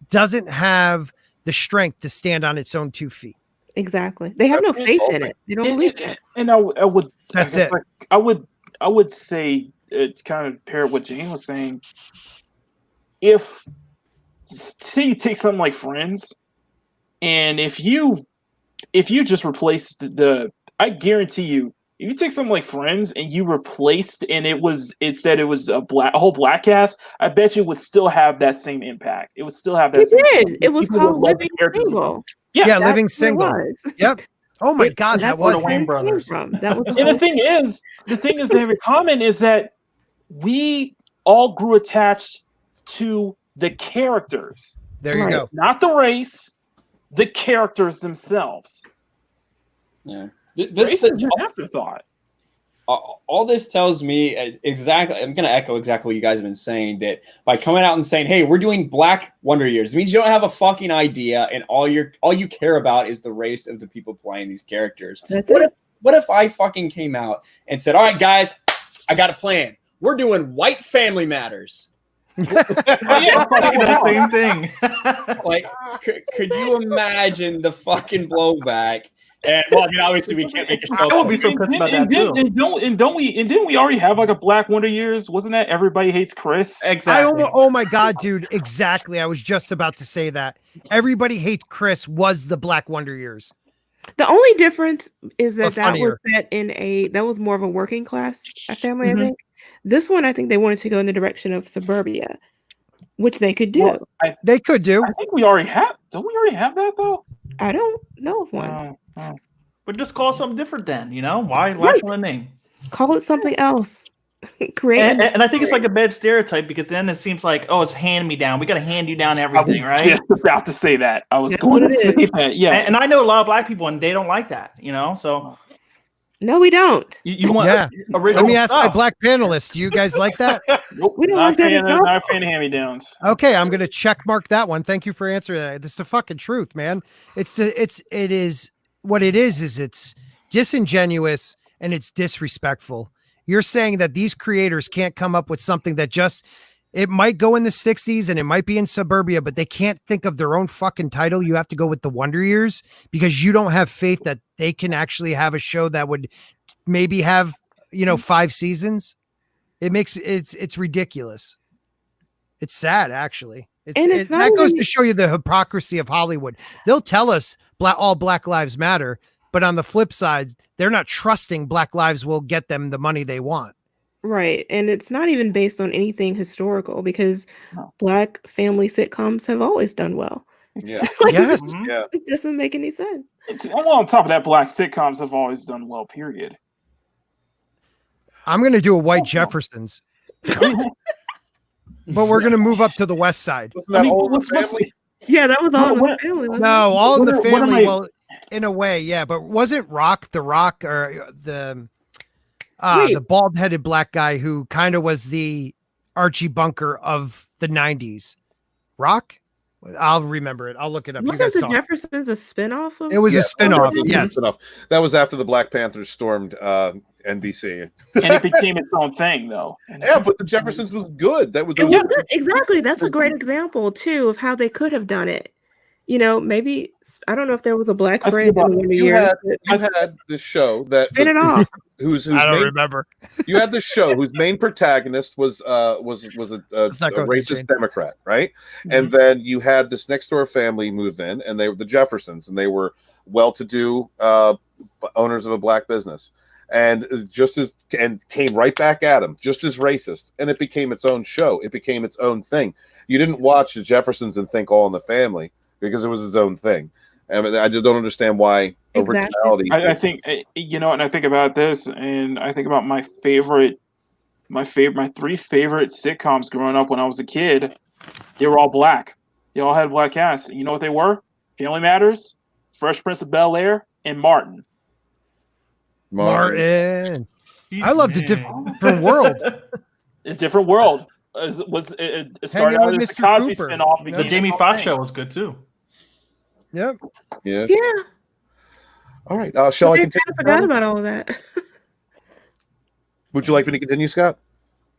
doesn't have the strength to stand on its own 2 feet. Exactly. They have no faith in it. They don't believe in it. And I would. That's it. I would say it's kind of pair what Jane was saying. If say you take something like Friends, and if you just replaced I guarantee you, if you take something like Friends and you replaced, and it was a whole black cast, I bet you it would still have that same impact. It would still have that. It did. It was called Living Single. Yeah, Living Single. Yep. Oh my God, that was the Wayne brothers. That was and the thing is they have in common is that we all grew attached to the characters. There you go. Not the race, the characters themselves. Yeah. Race is an afterthought. All this tells me exactly, I'm going to echo exactly what you guys have been saying, that by coming out and saying, hey, we're doing Black Wonder Years, it means you don't have a fucking idea, and all you care about is the race of the people playing these characters. What if I fucking came out and said, all right, guys, I got a plan. We're doing White Family Matters. The same thing. Like, could you imagine the fucking blowback And well, I mean, obviously we can't make a show. I would be so pissed about that too. Didn't we already have like a Black Wonder Years? Wasn't that Everybody Hates Chris? Exactly. Oh my God, dude. Exactly. I was just about to say that. Everybody Hates Chris was the Black Wonder Years. The only difference is that that was funnier. set that was more of a working class family, I think. This one, I think they wanted to go in the direction of suburbia, which they could do. Well, They could do. I think we already have. Don't we already have that though? I don't know of one. But just call something different then, you know? Why latch on a name? Call it something else. Create. And I think it's like a bad stereotype because then it seems like, oh, it's hand me down. We got to hand you down everything, right? I was just about to say that. I was going to say that. Yeah. And I know a lot of Black people and they don't like that, you know? So no, we don't. you want Let original me ask stuff. my Black panelists. Do you guys like that? Nope. We don't Not like that at all. not a fan of hand-me-downs. Okay, I'm gonna check mark that one. Thank you for answering that. This is the fucking truth, man. It is what it is it's disingenuous and it's disrespectful. You're saying that these creators can't come up with something that just it might go in the 60s and it might be in suburbia, but they can't think of their own fucking title. You have to go with the Wonder Years because you don't have faith that they can actually have a show that would maybe have, 5 seasons. It's ridiculous. It's sad, actually. That goes to show you the hypocrisy of Hollywood. They'll tell us all Black Lives Matter, but on the flip side, they're not trusting Black lives will get them the money they want. Right. And it's not even based on anything historical because Black family sitcoms have always done well. Yeah. Yes. Yeah. It doesn't make any sense. On top of that, Black sitcoms have always done well, period. I'm going to do a White Jeffersons. But we're going to move up to the West Side. Wasn't that All in the Family? Yeah, that was All in the Family. Wasn't No, it? All in the Family. Well, in a way, yeah. But wasn't The Rock, or the bald-headed black guy who kind of was the Archie Bunker of the 90s? Rock? I'll remember it. I'll look it up. Wasn't the Jeffersons a spinoff of? It was a spinoff. Yes. That was after the Black Panthers stormed NBC. And it became its own thing, though. Yeah, but the Jeffersons was good. That was It was good. Exactly. That's a great example too of how they could have done it. Maybe I don't know if there was a Black friend in one year. You had this show that spin it off. Whose I don't remember. You had this show whose main protagonist was a racist Democrat, right? Mm-hmm. And then you had this next door family move in, and they were the Jeffersons, and they were well-to-do owners of a black business, and came right back at him, just as racist, and it became its own show. It became its own thing. You didn't watch the Jeffersons and think All in the Family because it was its own thing. I mean, I just don't understand why originality. I think and I think about this, and I think about my three favorite sitcoms growing up when I was a kid. They were all black. They all had black casts. You know what they were? Family Matters, Fresh Prince of Bel-Air, and Martin. Martin. I loved A Different World. A Different World. It started out as the Cosby spinoff. The Jamie Foxx show was good too. Yep. Yeah. Yeah. All right. Shall I continue? I forgot about all of that. Would you like me to continue, Scott?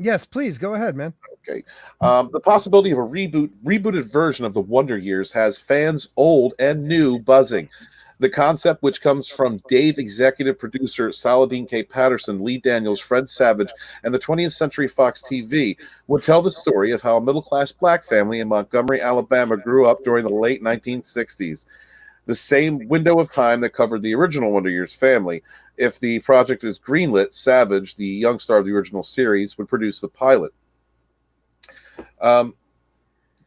Yes, please. Go ahead, man. Okay. The possibility of a rebooted version of the Wonder Years has fans old and new buzzing. The concept, which comes from Dave executive producer Saladin K. Patterson, Lee Daniels, Fred Savage, and the 20th Century Fox TV, would tell the story of how a middle-class black family in Montgomery, Alabama grew up during the late 1960s. The same window of time that covered the original Wonder Years family. If the project is greenlit, Savage, the young star of the original series, would produce the pilot.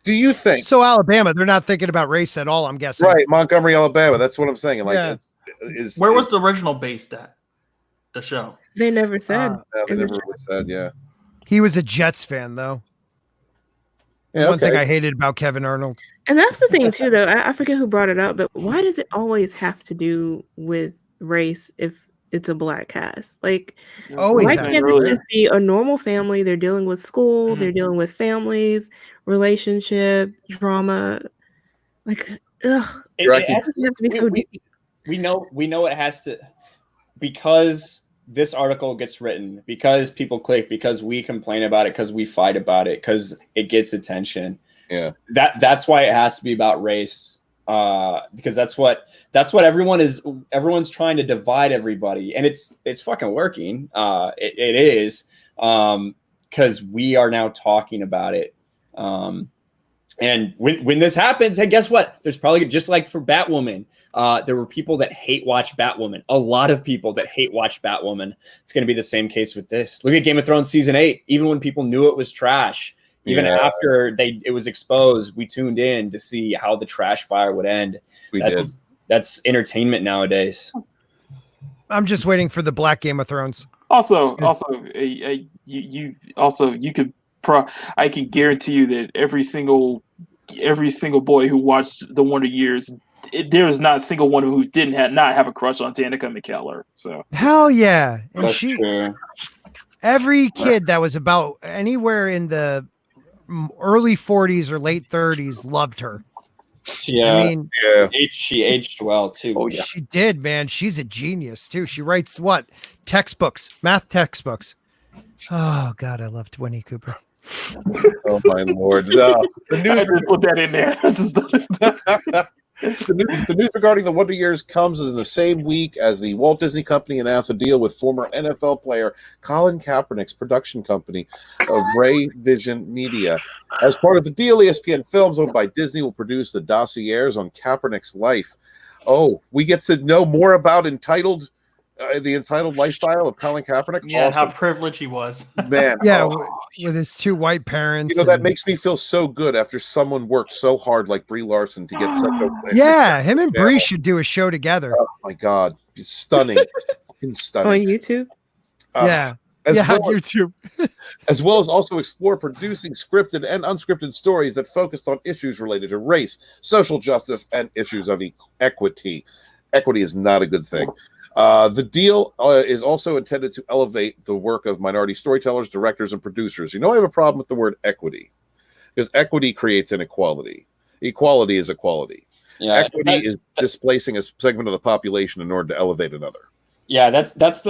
Do you think so? Alabama, they're not thinking about race at all, I'm guessing. Right, Montgomery, Alabama. That's what I'm saying. Where was the original based at? The show. They never said. They never really said. Yeah. He was a Jets fan, though. Yeah, One thing I hated about Kevin Arnold. And that's the thing too, though. I forget who brought it up, but why does it always have to do with race if it's a black cast? Like, why can't it just be a normal family? They're dealing with school, they're dealing with families, relationship, drama. Like, ugh. It doesn't have to be so deep. We know it has to, because this article gets written, because people click, because we complain about it, because we fight about it, because it gets attention. Yeah. That's why it has to be about race. because that's what everyone's trying to divide everybody, and it's fucking working. It is, because we are now talking about it. And when this happens, hey, guess what? There's probably, just like for Batwoman, there were people that hate watch Batwoman. A lot of people that hate watch Batwoman. It's going to be the same case with this. Look at Game of Thrones season 8. Even when people knew it was trash, even after it was exposed, we tuned in to see how the trash fire would end. That's entertainment nowadays. I'm just waiting for the Black Game of Thrones. Also, I can guarantee you that every single boy who watched the Wonder Years, there was not a single one who didn't not have a crush on Danica McKellar. So hell yeah, and that's true. Every kid that was about anywhere in the early 40s or late 30s loved her. Yeah, I mean, she aged well too. Oh, she did, man. She's a genius too. She writes what? Textbooks, math textbooks. Oh God, I loved Winnie Cooper. Oh my Lord! No. I didn't put that in there. The news regarding the Wonder Years comes in the same week as the Walt Disney Company announced a deal with former NFL player Colin Kaepernick's production company of Ray Vision Media. As part of the deal, ESPN Films, owned by Disney, will produce the dossiers on Kaepernick's life. Oh, we get to know more about the entitled lifestyle of Colin Kaepernick. Yeah, awesome. How privileged he was. Man. Yeah, with his 2 white parents. That makes me feel so good after someone worked so hard like Brie Larson to get such a... Yeah, him and Brie should do a show together. Oh, my God. It's stunning. Stunning. On YouTube? Yeah. YouTube. As well as also explore producing scripted and unscripted stories that focused on issues related to race, social justice, and issues of equity. Equity is not a good thing. The deal is also intended to elevate the work of minority storytellers, directors, and producers. I have a problem with the word equity, because equity creates inequality. Equality is equality. Yeah, equity is displacing a segment of the population in order to elevate another. Yeah, that's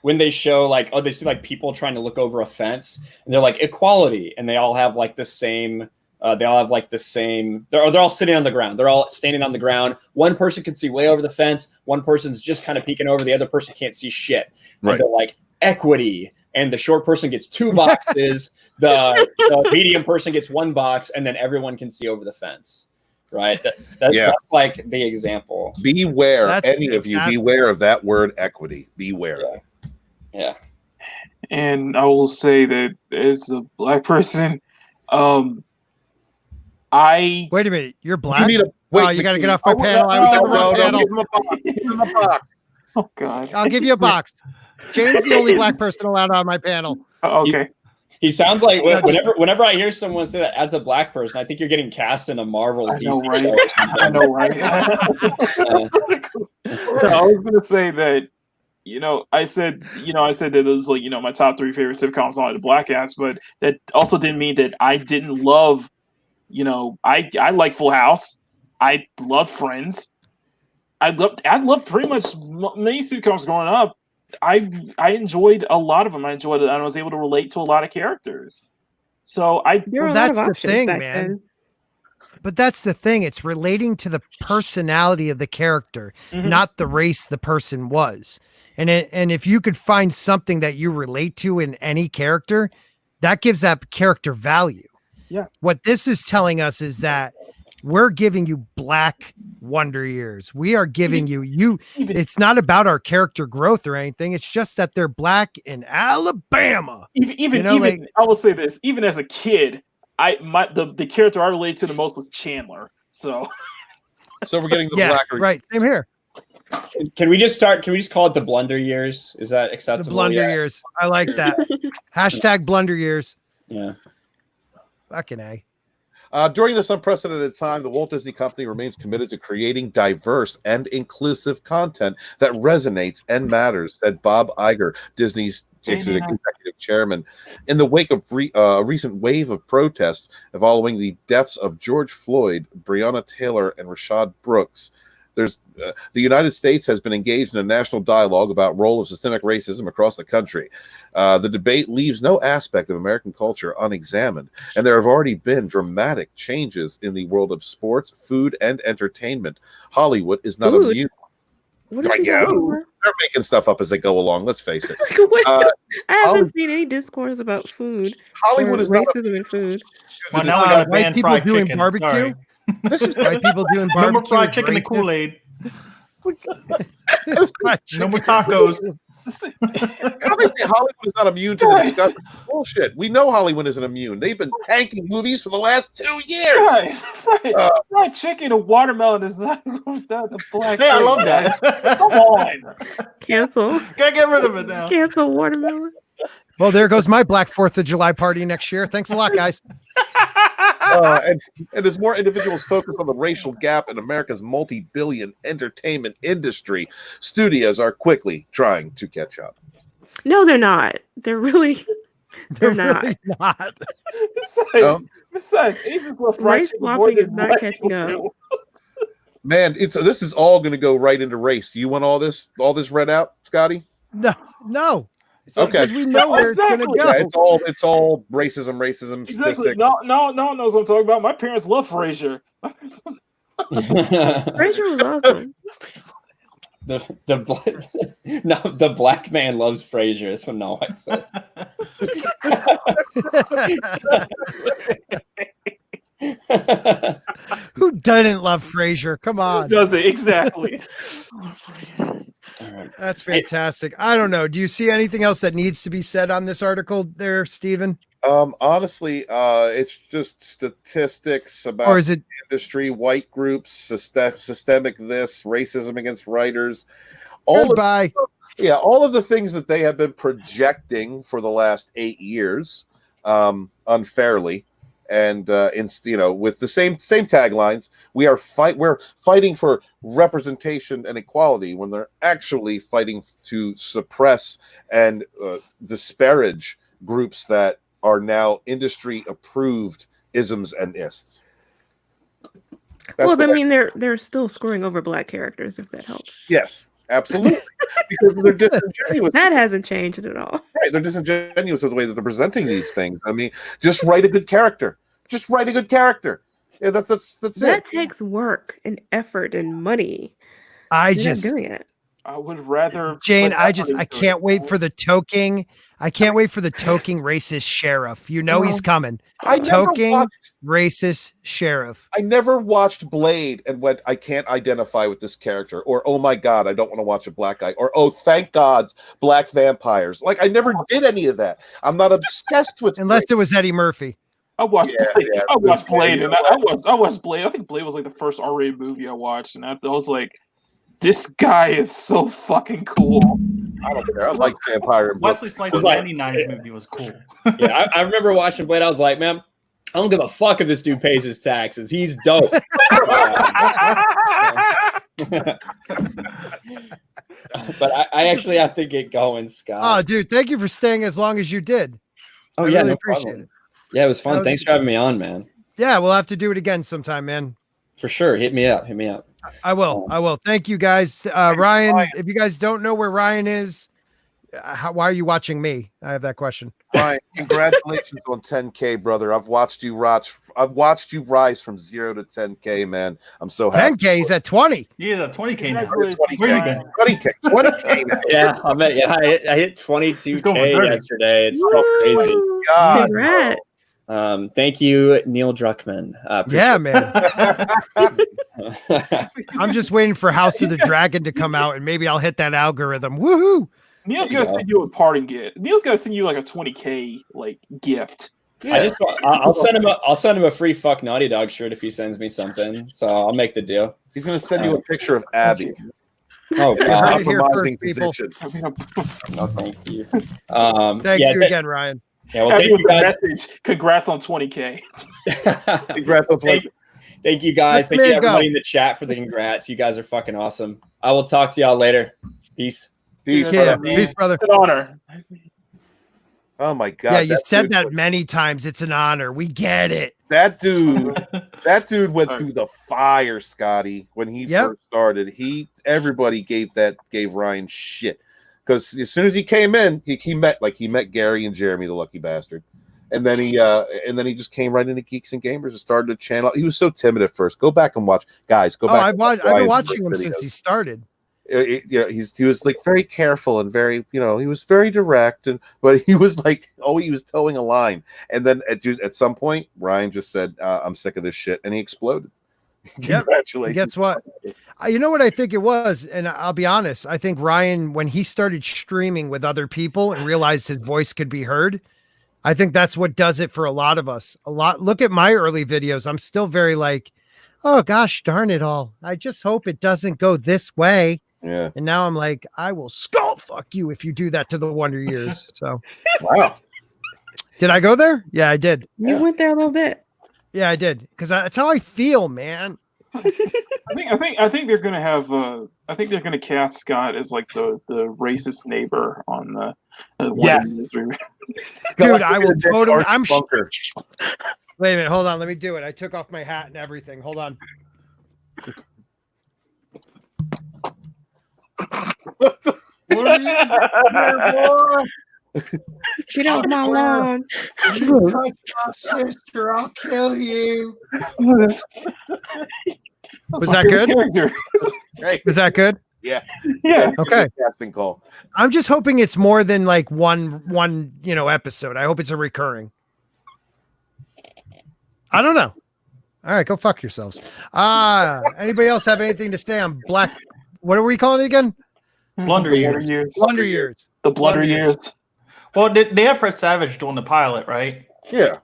when they show they see people trying to look over a fence, and they're like equality, and they all have the same. They're all sitting on the ground. They're all standing on the ground. One person can see way over the fence. One person's just kind of peeking over. The other person can't see shit. Right. And they're like equity. And the short person gets 2 boxes. the medium person gets 1 box, and then everyone can see over the fence. Right. That's the example. Beware, beware of that word equity. Beware. Yeah. And I will say that as a Black person, wait a minute, you're Black? You got to get off my panel. I was on the wrong panel. Give him a box. Oh God! I'll give you a box. Jane's the only Black person allowed on my panel. Okay. He sounns like wheneber I hear someone say that as a Black person, I think you're getting cast in a Marvel DC show. I know, right? So I was gonna say that. I said that it was my top 3 favorite sitcoms on the Black ass, but that also didn't mean that I didn't love. I like Full House. I love Friends. I loved pretty much many sitcoms growing up. I enjoyed a lot of them. I enjoyed it. I was able to relate to a lot of characters. So that's the thing, man. Then. But that's the thing. It's relating to the personality of the character, not the race the person was. And if you could find something that you relate to in any character, that gives that character value. Yeah. What this is telling us is that we're giving you Black Wonder Years. We are giving you it's not about our character growth or anything. It's just that they're Black in Alabama. Even I will say this, even as a kid, the character I related to the most was Chandler. So we're getting the Black. Right. Same here. Can we just call it the Blunder Years? Is that acceptable? The Blunder Years. I like that. Hashtag Blunder Years. Yeah. Fucking A. During this unprecedented time, the Walt Disney Company remains committed to creating diverse and inclusive content that resonates and matters, said Bob Iger, Disney's executive chairman. In the wake of a recent wave of protests following the deaths of George Floyd, Breonna Taylor, and Rashad Brooks, the United States has been engaged in a national dialogue about role of systemic racism across the country. The debate leaves no aspect of American culture unexamined, and there have already been dramatic changes in the world of sports, food, and entertainment. Hollywood is not immune. They're making stuff up as they go along. Let's face it. I haven't seen any discourse about food. Hollywood is racism in food. Well, now we got to white ban people fried doing chicken. barbecue. Sorry. This is white people doing barbecue. No more fried chicken and Kool-Aid. No more tacos. How they say Hollywood is not immune to the discussion? Bullshit. We know Hollywood isn't immune. They've been tanking movies for the last 2 years. Fried chicken and watermelon is not the black. Hey, I love that. Come on. Cancel. Gotta get rid of it now. Cancel watermelon. Well, there goes my Black 4th of July party next year. Thanks a lot, guys. And as more individuals focus on the racial gap in America's multi-billion entertainment industry, studios are quickly trying to catch up. No, they're not. They're not. Really not. Besides, Asians love Race swapping is not catching up. Man, this is all going to go right into race. Do you want all this read out, Scotty? No. Okay, because we know where it's gonna go. Yeah, it's all racism, Exactly. statistics. No knows what I'm talking about. My parents love Frasier. Frasier was awesome. The black man loves Frasier. That's what Noah says. Who doesn't love Frasier? Come on. Who does it exactly? That's fantastic. I don't know. Do you see anything else that needs to be said on this article there, Stephen? Honestly, it's just statistics about or is it industry, white groups, systemic this, racism against writers. All of the things that they have been projecting for the last 8 years, unfairly. And with the same taglines, we're fighting for representation and equality when they're actually fighting to suppress and disparage groups that are now industry approved isms and ists. They're still scoring over black characters, if that helps. Yes, absolutely, because they're disingenuous. That hasn't changed at all. Right, they're disingenuous with the way that they're presenting these things. I mean, just write a good character. Yeah, that's it. That takes work and effort and money. You're not doing it. I would rather Jane. I can't wait for the toking. I can't wait for the toking racist sheriff. You know he's coming. Racist sheriff. I never watched Blade and went, I can't identify with this character, or oh my god, I don't want to watch a black guy, or oh thank God, black vampires. Like I never did any of that. I'm not obsessed with unless it was Eddie Murphy. I watched Blade, and I watched Blade. I think Blade was like the first R-rated movie I watched, and I was like, this guy is so fucking cool. I don't care. I like vampire. Wesley Snipes' 99's movie was cool. Yeah, I remember watching Blade. I was like, man, I don't give a fuck if this dude pays his taxes. He's dope. But I actually have to get going, Scott. Oh, dude, thank you for staying as long as you did. I really appreciate it. Yeah, it was fun. Thanks for having me on, man. Yeah, we'll have to do it again sometime, man. For sure. Hit me up. I will. Thank you, guys. Ryan, if you guys don't know where Ryan is, why are you watching me? I have that question. Ryan, congratulations on 10K, brother. I've watched you rise from 0 to 10K, man. I'm so happy. 10K, he's at 20. Yeah, 20K now. 20K now. Yeah, I hit 22K yesterday. It's crazy. God. Congrats. Thank you, Neil Druckmann. Yeah, man. I'm just waiting for House of the Dragon to come out, and maybe I'll hit that algorithm. Woohoo! Neil's gonna send you a parting gift. Neil's gonna send you like a 20K gift. Yeah. I'll send him a free fuck Naughty Dog shirt if he sends me something. So I'll make the deal. He's gonna send you a picture of Abby. Oh, right here first, people. No, thank you. Thank you again, Ryan. Yeah, well, thank you guys. Congrats on 20K. Congrats on 20K. Thank you guys. Thank you everybody in the chat for the congrats. You guys are fucking awesome. I will talk to y'all later. Peace. Peace, brother. It's an honor. Oh my God. Yeah, you said that many times. It's an honor. We get it. That dude went through the fire, Scotty, when he first started. Everybody gave Ryan shit. Because as soon as he came in, he met Gary and Jeremy, the lucky bastard. And then he just came right into Geeks and Gamers and started a channel. He was so timid at first. Go back and watch, guys. Go back. I've been watching him since he started. He was like very careful and very, he was very direct, but he was like, he was towing a line. And then at some point, Ryan just said, "I'm sick of this shit," and he exploded. Congratulations! Guess what? You know what I think it was, and I'll be honest. I think Ryan, when he started streaming with other people and realized his voice could be heard, I think that's what does it for a lot of us. Look at my early videos. I'm still very like, oh gosh, darn it all. I just hope it doesn't go this way. Yeah. And now I'm like, I will skull fuck you if you do that to the Wonder Years. So, wow. Did I go there? Yeah, I did. You went there a little bit. Yeah, I did. Because that's how I feel, man. I think they're gonna have. I think they're gonna cast Scott as like the racist neighbor on the. Yes. Dude, I will totally. I'm sure. Wait a minute. Hold on. Let me do it. I took off my hat and everything. Hold on. What are you Get off my lawn. You touch my sister, I'll kill you. Was that good? Was that good? Yeah. Okay. Casting call. I'm just hoping it's more than like one episode. I hope it's a recurring. I don't know. All right, go fuck yourselves. Anybody else have anything to say on Black? What are we calling it again? Blunder Years. Blunder Years. The Blunder Years. Well, they have Fred Savage doing the pilot, right? Yeah.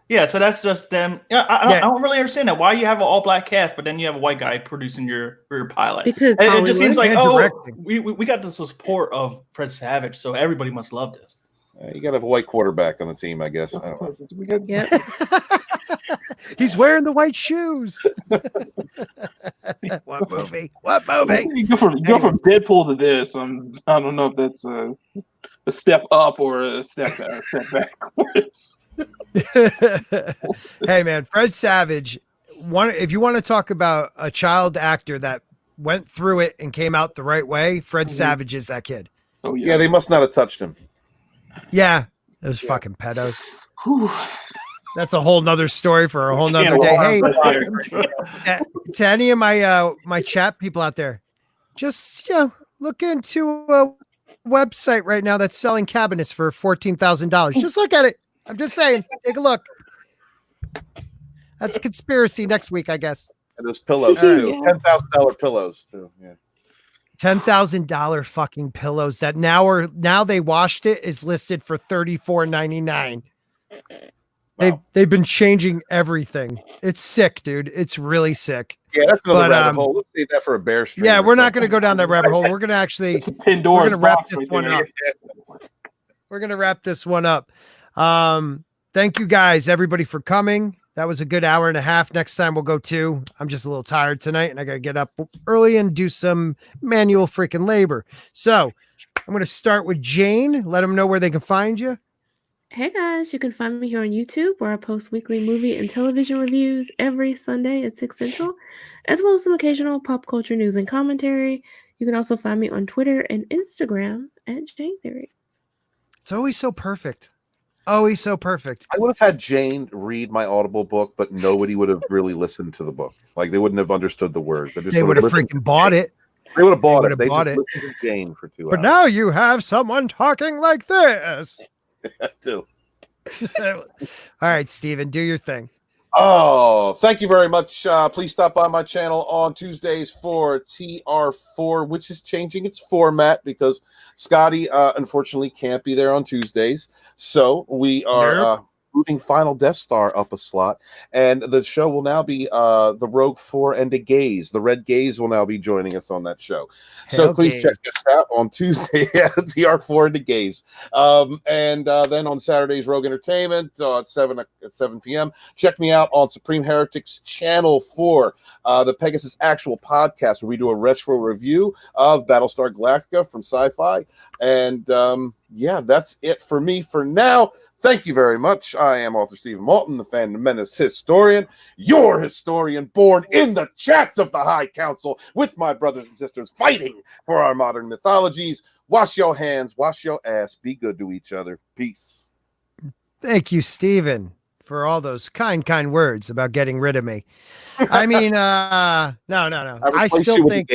Yeah, so that's just them. Yeah, I don't really understand that. Why you have an all-black cast, but then you have a white guy producing your pilot? Because it just seems like, directing. we got the support of Fred Savage, so everybody must love this. You got to have a white quarterback on the team, I guess. I don't know. Yep. He's wearing the white shoes. What movie? What movie? You go from Deadpool to this. I don't know if that's a step up or a step backwards. Hey man, Fred Savage. If you want to talk about a child actor that went through it and came out the right way, Fred Savage is that kid. Oh yeah. Yeah, they must not have touched him. Yeah, those fucking pedos. Whew. That's a whole nother story for a whole nother day. Hey, to any of my chat people out there, just look into a website right now that's selling cabinets for $14,000. Just look at it. I'm just saying, take a look. That's a conspiracy next week, I guess. And those pillows too. $10,000 pillows too. Yeah. $10,000 fucking pillows that now they washed it is listed for $34.99. Wow. They've been changing everything. It's sick, dude. It's really sick. Yeah, that's another rabbit hole. Let's save that for a bear stream. Yeah, we're not going to go down that rabbit hole. We're going to actually wrap this one up. We're going to wrap this one up. Thank you guys, everybody, for coming. That was a good hour and a half. Next time we'll go 2. I'm just a little tired tonight, and I got to get up early and do some manual freaking labor. So I'm going to start with Jane. Let them know where they can find you. Hey guys, you can find me here on YouTube where I post weekly movie and television reviews every Sunday at 6 Central, as well as some occasional pop culture news and commentary. You can also find me on Twitter and Instagram at Jane Theory. It's always so perfect. Always so perfect. I would have had Jane read my Audible book, but nobody would have really listened to the book. Like they wouldn't have understood the words. They would have freaking bought it. They would have bought it. They just listened to Jane for 2 hours. But now you have someone talking like this. I do. All right, Steven, do your thing. Oh, thank you very much. Please stop by my channel on Tuesdays for TR4, which is changing its format because Scotty unfortunately can't be there on Tuesdays. So we are moving Final Death Star up a slot, and the show will now be the Rogue 4 and the Gaze. The Red Gaze will now be joining us on that show. So please check us out on Tuesday. Yeah, TR4 and the Gaze. And then on Saturdays, Rogue Entertainment at 7 p.m. Check me out on Supreme Heretics Channel 4, the Pegasus Actual Podcast, where we do a retro review of Battlestar Galactica from Sci-Fi. And yeah, that's it for me for now. Thank you very much. I am author Stephen Malton, the Phantom Menace historian, your historian born in the chats of the High Council with my brothers and sisters fighting for our modern mythologies. Wash your hands, wash your ass, be good to each other. Peace. Thank you, Stephen, for all those kind words about getting rid of me. I mean, no. I still think,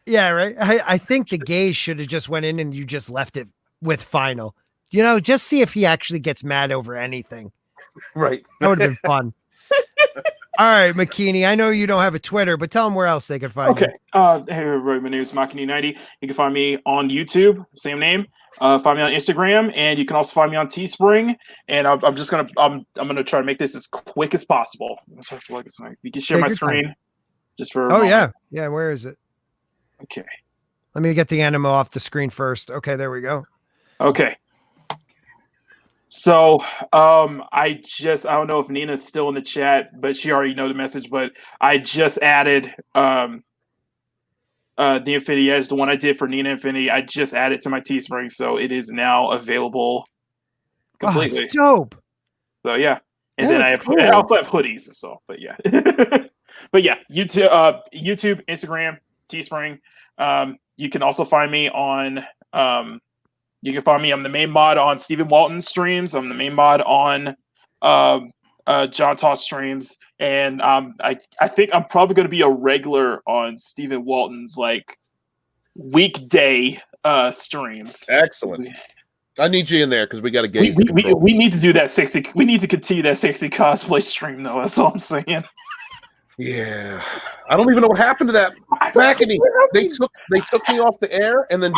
yeah, right. I think the Gaze should have just went in and you just left it with Final. You know, just see if he actually gets mad over anything. Right. That would have been fun. All right, McKinney, I know you don't have a Twitter, but tell them where else they can find you. Hey, everybody, my name is McKinney90. You can find me on YouTube, same name. Find me on Instagram, and you can also find me on Teespring. And I'm gonna try to make this as quick as possible. You can share my screen just for. Oh yeah. Where is it? Okay. Let me get the anima off the screen first. Okay, there we go. Okay. So I don't know if Nina's still in the chat, but she already know the message. But I just added the Infinity Edge, the one I did for Nina Infinity. I just added to my Teespring, so it is now available completely. Oh, it's dope. So yeah, and then I also have hoodies and stuff. But yeah, but yeah, YouTube, Instagram, Teespring. You can also find me on. You can find me. I'm the main mod on Stephen Walton's streams. I'm the main mod on John Toss streams, and I think I'm probably going to be a regular on Stephen Walton's like weekday streams. Excellent. I need you in there because we got to Gaze. We need to do that sexy. We need to continue that sexy cosplay stream though. That's all I'm saying. Yeah, I don't even know what happened to that. They took me off the air and then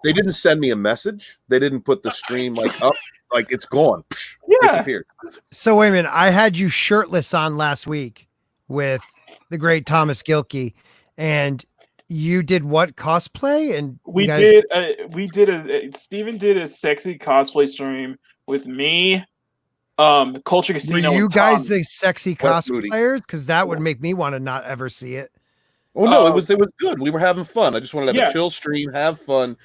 they didn't send me a message. They didn't put the stream up, like it's gone. Disappeared. So wait a minute. I had you shirtless on last week with the great Thomas Gilkey, and you did what cosplay? And Steven did a sexy cosplay stream with me. Culture Casino. Were you guys the sexy cosplayers? Because that would make me want to not ever see it. Oh no, it was good. We were having fun. I just wanted to have a chill stream, have fun,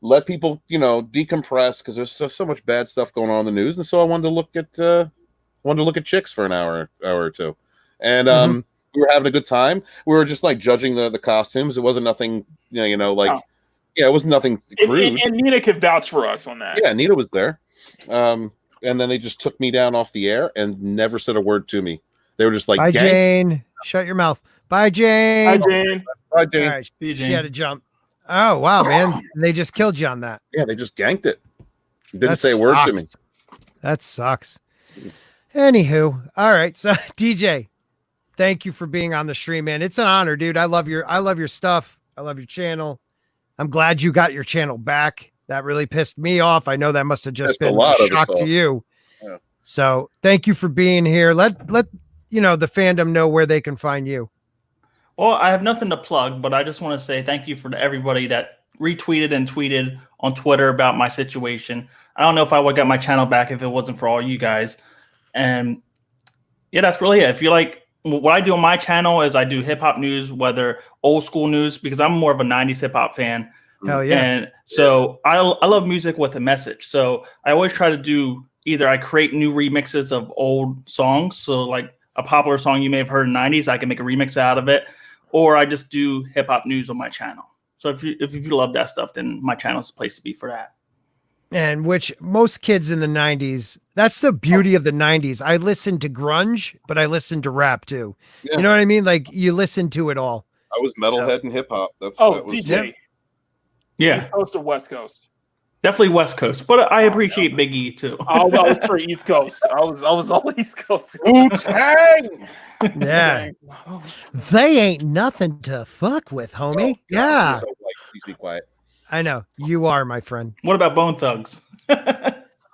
let people decompress because there's so much bad stuff going on in the news, and so I wanted to look at chicks for an hour or two, and we were having a good time. We were just like judging the costumes. It wasn't nothing, it wasn't nothing crude. And Nina could vouch for us on that. Yeah, Nina was there. And then they just took me down off the air and never said a word to me. They were just like, "Bye, Jane. Shut your mouth. Bye, Jane. Bye, Jane. Bye, Jane." All right, she had to jump. Oh wow, man! They just killed you on that. Yeah, they just ganked it. Didn't say a word to me. That sucks. Anywho, all right. So DJ, thank you for being on the stream, man. It's an honor, dude. I love your stuff. I love your channel. I'm glad you got your channel back. That really pissed me off. I know that must have just been a shock to you. Yeah. So thank you for being here. Let the fandom know where they can find you. Well, I have nothing to plug, but I just want to say thank you for everybody that retweeted and tweeted on Twitter about my situation. I don't know if I would have got my channel back if it wasn't for all you guys. And yeah, that's really it. If you like what I do on my channel is I do hip hop news, whether old school news, because I'm more of a 90s hip hop fan. Hell yeah. And so I love music with a message. So I always try to do either I create new remixes of old songs. So like a popular song you may have heard in the 90s, I can make a remix out of it. Or I just do hip hop news on my channel. So if you love that stuff, then my channel is the place to be for that. And which most kids in the 90s, that's the beauty of the 90s. I listened to grunge, but I listened to rap too. Yeah. You know what I mean? Like you listen to it all. I was metalhead and hip hop. That was DJ. Yeah. East Coast or West Coast? Definitely West Coast, but I appreciate Big E too. I was for East Coast. I was all East Coast. Wu-Tang! Yeah. They ain't nothing to fuck with, homie. Oh, yeah. Please be quiet. I know. You are, my friend. What about Bone Thugs?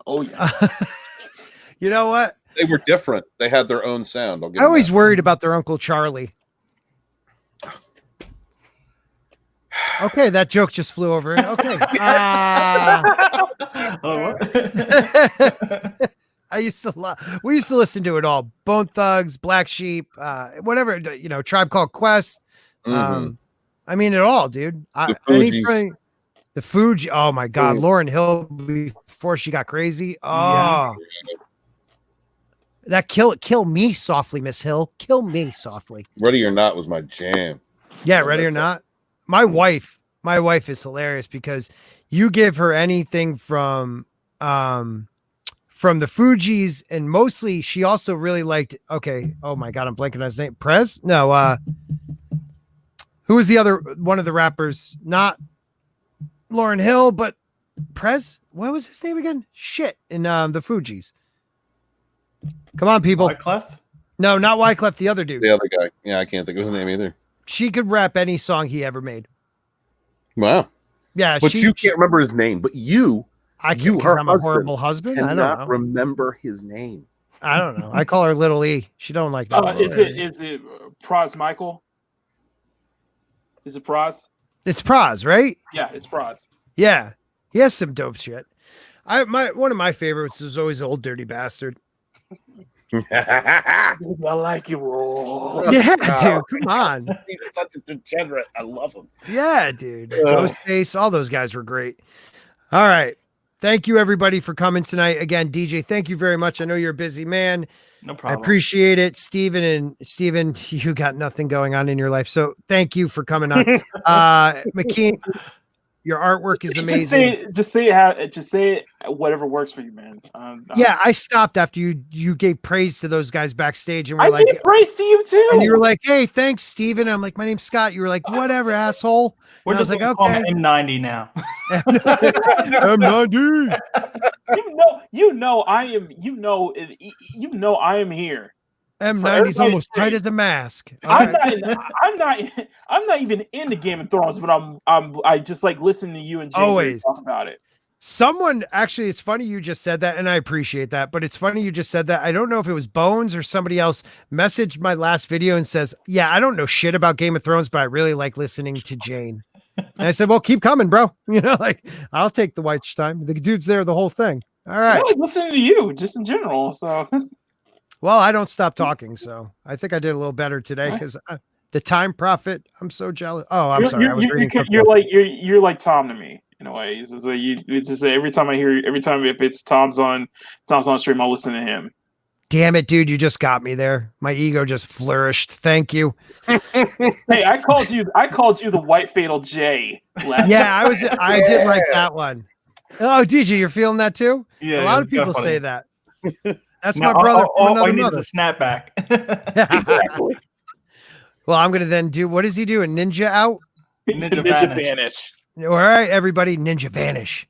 Oh, yeah. You know what? They were different. They had their own sound. I always worried about their Uncle Charlie. Okay, that joke just flew over. Okay. I used to we used to listen to it all. Bone Thugs, Black Sheep, whatever, Tribe Called Quest. I mean it all, dude. The Fugees. Oh my God, Lauryn Hill before she got crazy. Oh, that kill me softly, Miss Hill. Kill me softly. Ready or Not was my jam. Yeah, Ready or Not. My wife is hilarious because you give her anything from the Fugees, and mostly she also really liked. Okay, oh my God, I'm blanking on his name. Prez? No, who was the other one of the rappers? Not Lauryn Hill, but Prez. What was his name again? Shit, in the Fugees. Come on, people. Wyclef? No, not Wyclef. The other dude. The other guy. Yeah, I can't think of his name either. She could rap any song he ever made. Wow. Yeah, but you can't remember his name. But her I'm a horrible husband. I don't know. Remember his name. I don't know. I call her Little E. She don't like that. Is it Praz Michael? Is it Praz? It's Praz, right? Yeah, it's Praz. Yeah, he has some dope shit. One of my favorites is always Old Dirty Bastard. I like you, Roll. Yeah, dude, come on. He's such a degenerate. I love him. Yeah, dude. Ghostface, all those guys were great. All right. Thank you, everybody, for coming tonight. Again, DJ, thank you very much. I know you're a busy man. No problem. I appreciate it. Steven, you got nothing going on in your life. So thank you for coming on. McKean, your artwork is amazing. Just say it whatever works for you, man. Yeah, I stopped after you gave praise to those guys backstage, and I gave praise to you too. And you were like, "Hey, thanks, Steven." I'm like, "My name's Scott." You were like, "Whatever, asshole." We're just like, "Okay, M90 now." M90. I am here. M90's almost tight as a mask. I'm not even into Game of Thrones, but I just like listening to you and James talk about it. Actually, it's funny you just said that, and I appreciate that, but it's funny you just said that. I don't know if it was Bones or somebody else messaged my last video and says, "Yeah, I don't know shit about Game of Thrones, but I really like listening to Jane." And I said, "Well, keep coming, bro. I'll take the watch time. The dude's there the whole thing." All right. I like listening to you just in general. So, well, I don't stop talking, so I think I did a little better today because the time profit. I'm so jealous. Oh, I'm sorry. I was reading. You're like Tom to me in a way. It's just every time if it's Tom's on stream, I'll listen to him. Damn it, dude! You just got me there. My ego just flourished. Thank you. Hey, I called you the White Fatal J. Yeah, I did like that one. Oh, DJ, you're feeling that too? Yeah, a lot of people say that. That's my brother from another mother. A snapback. Exactly. Well, I'm gonna then do. What does he do? A ninja out? Ninja vanish. All right, everybody, ninja vanish.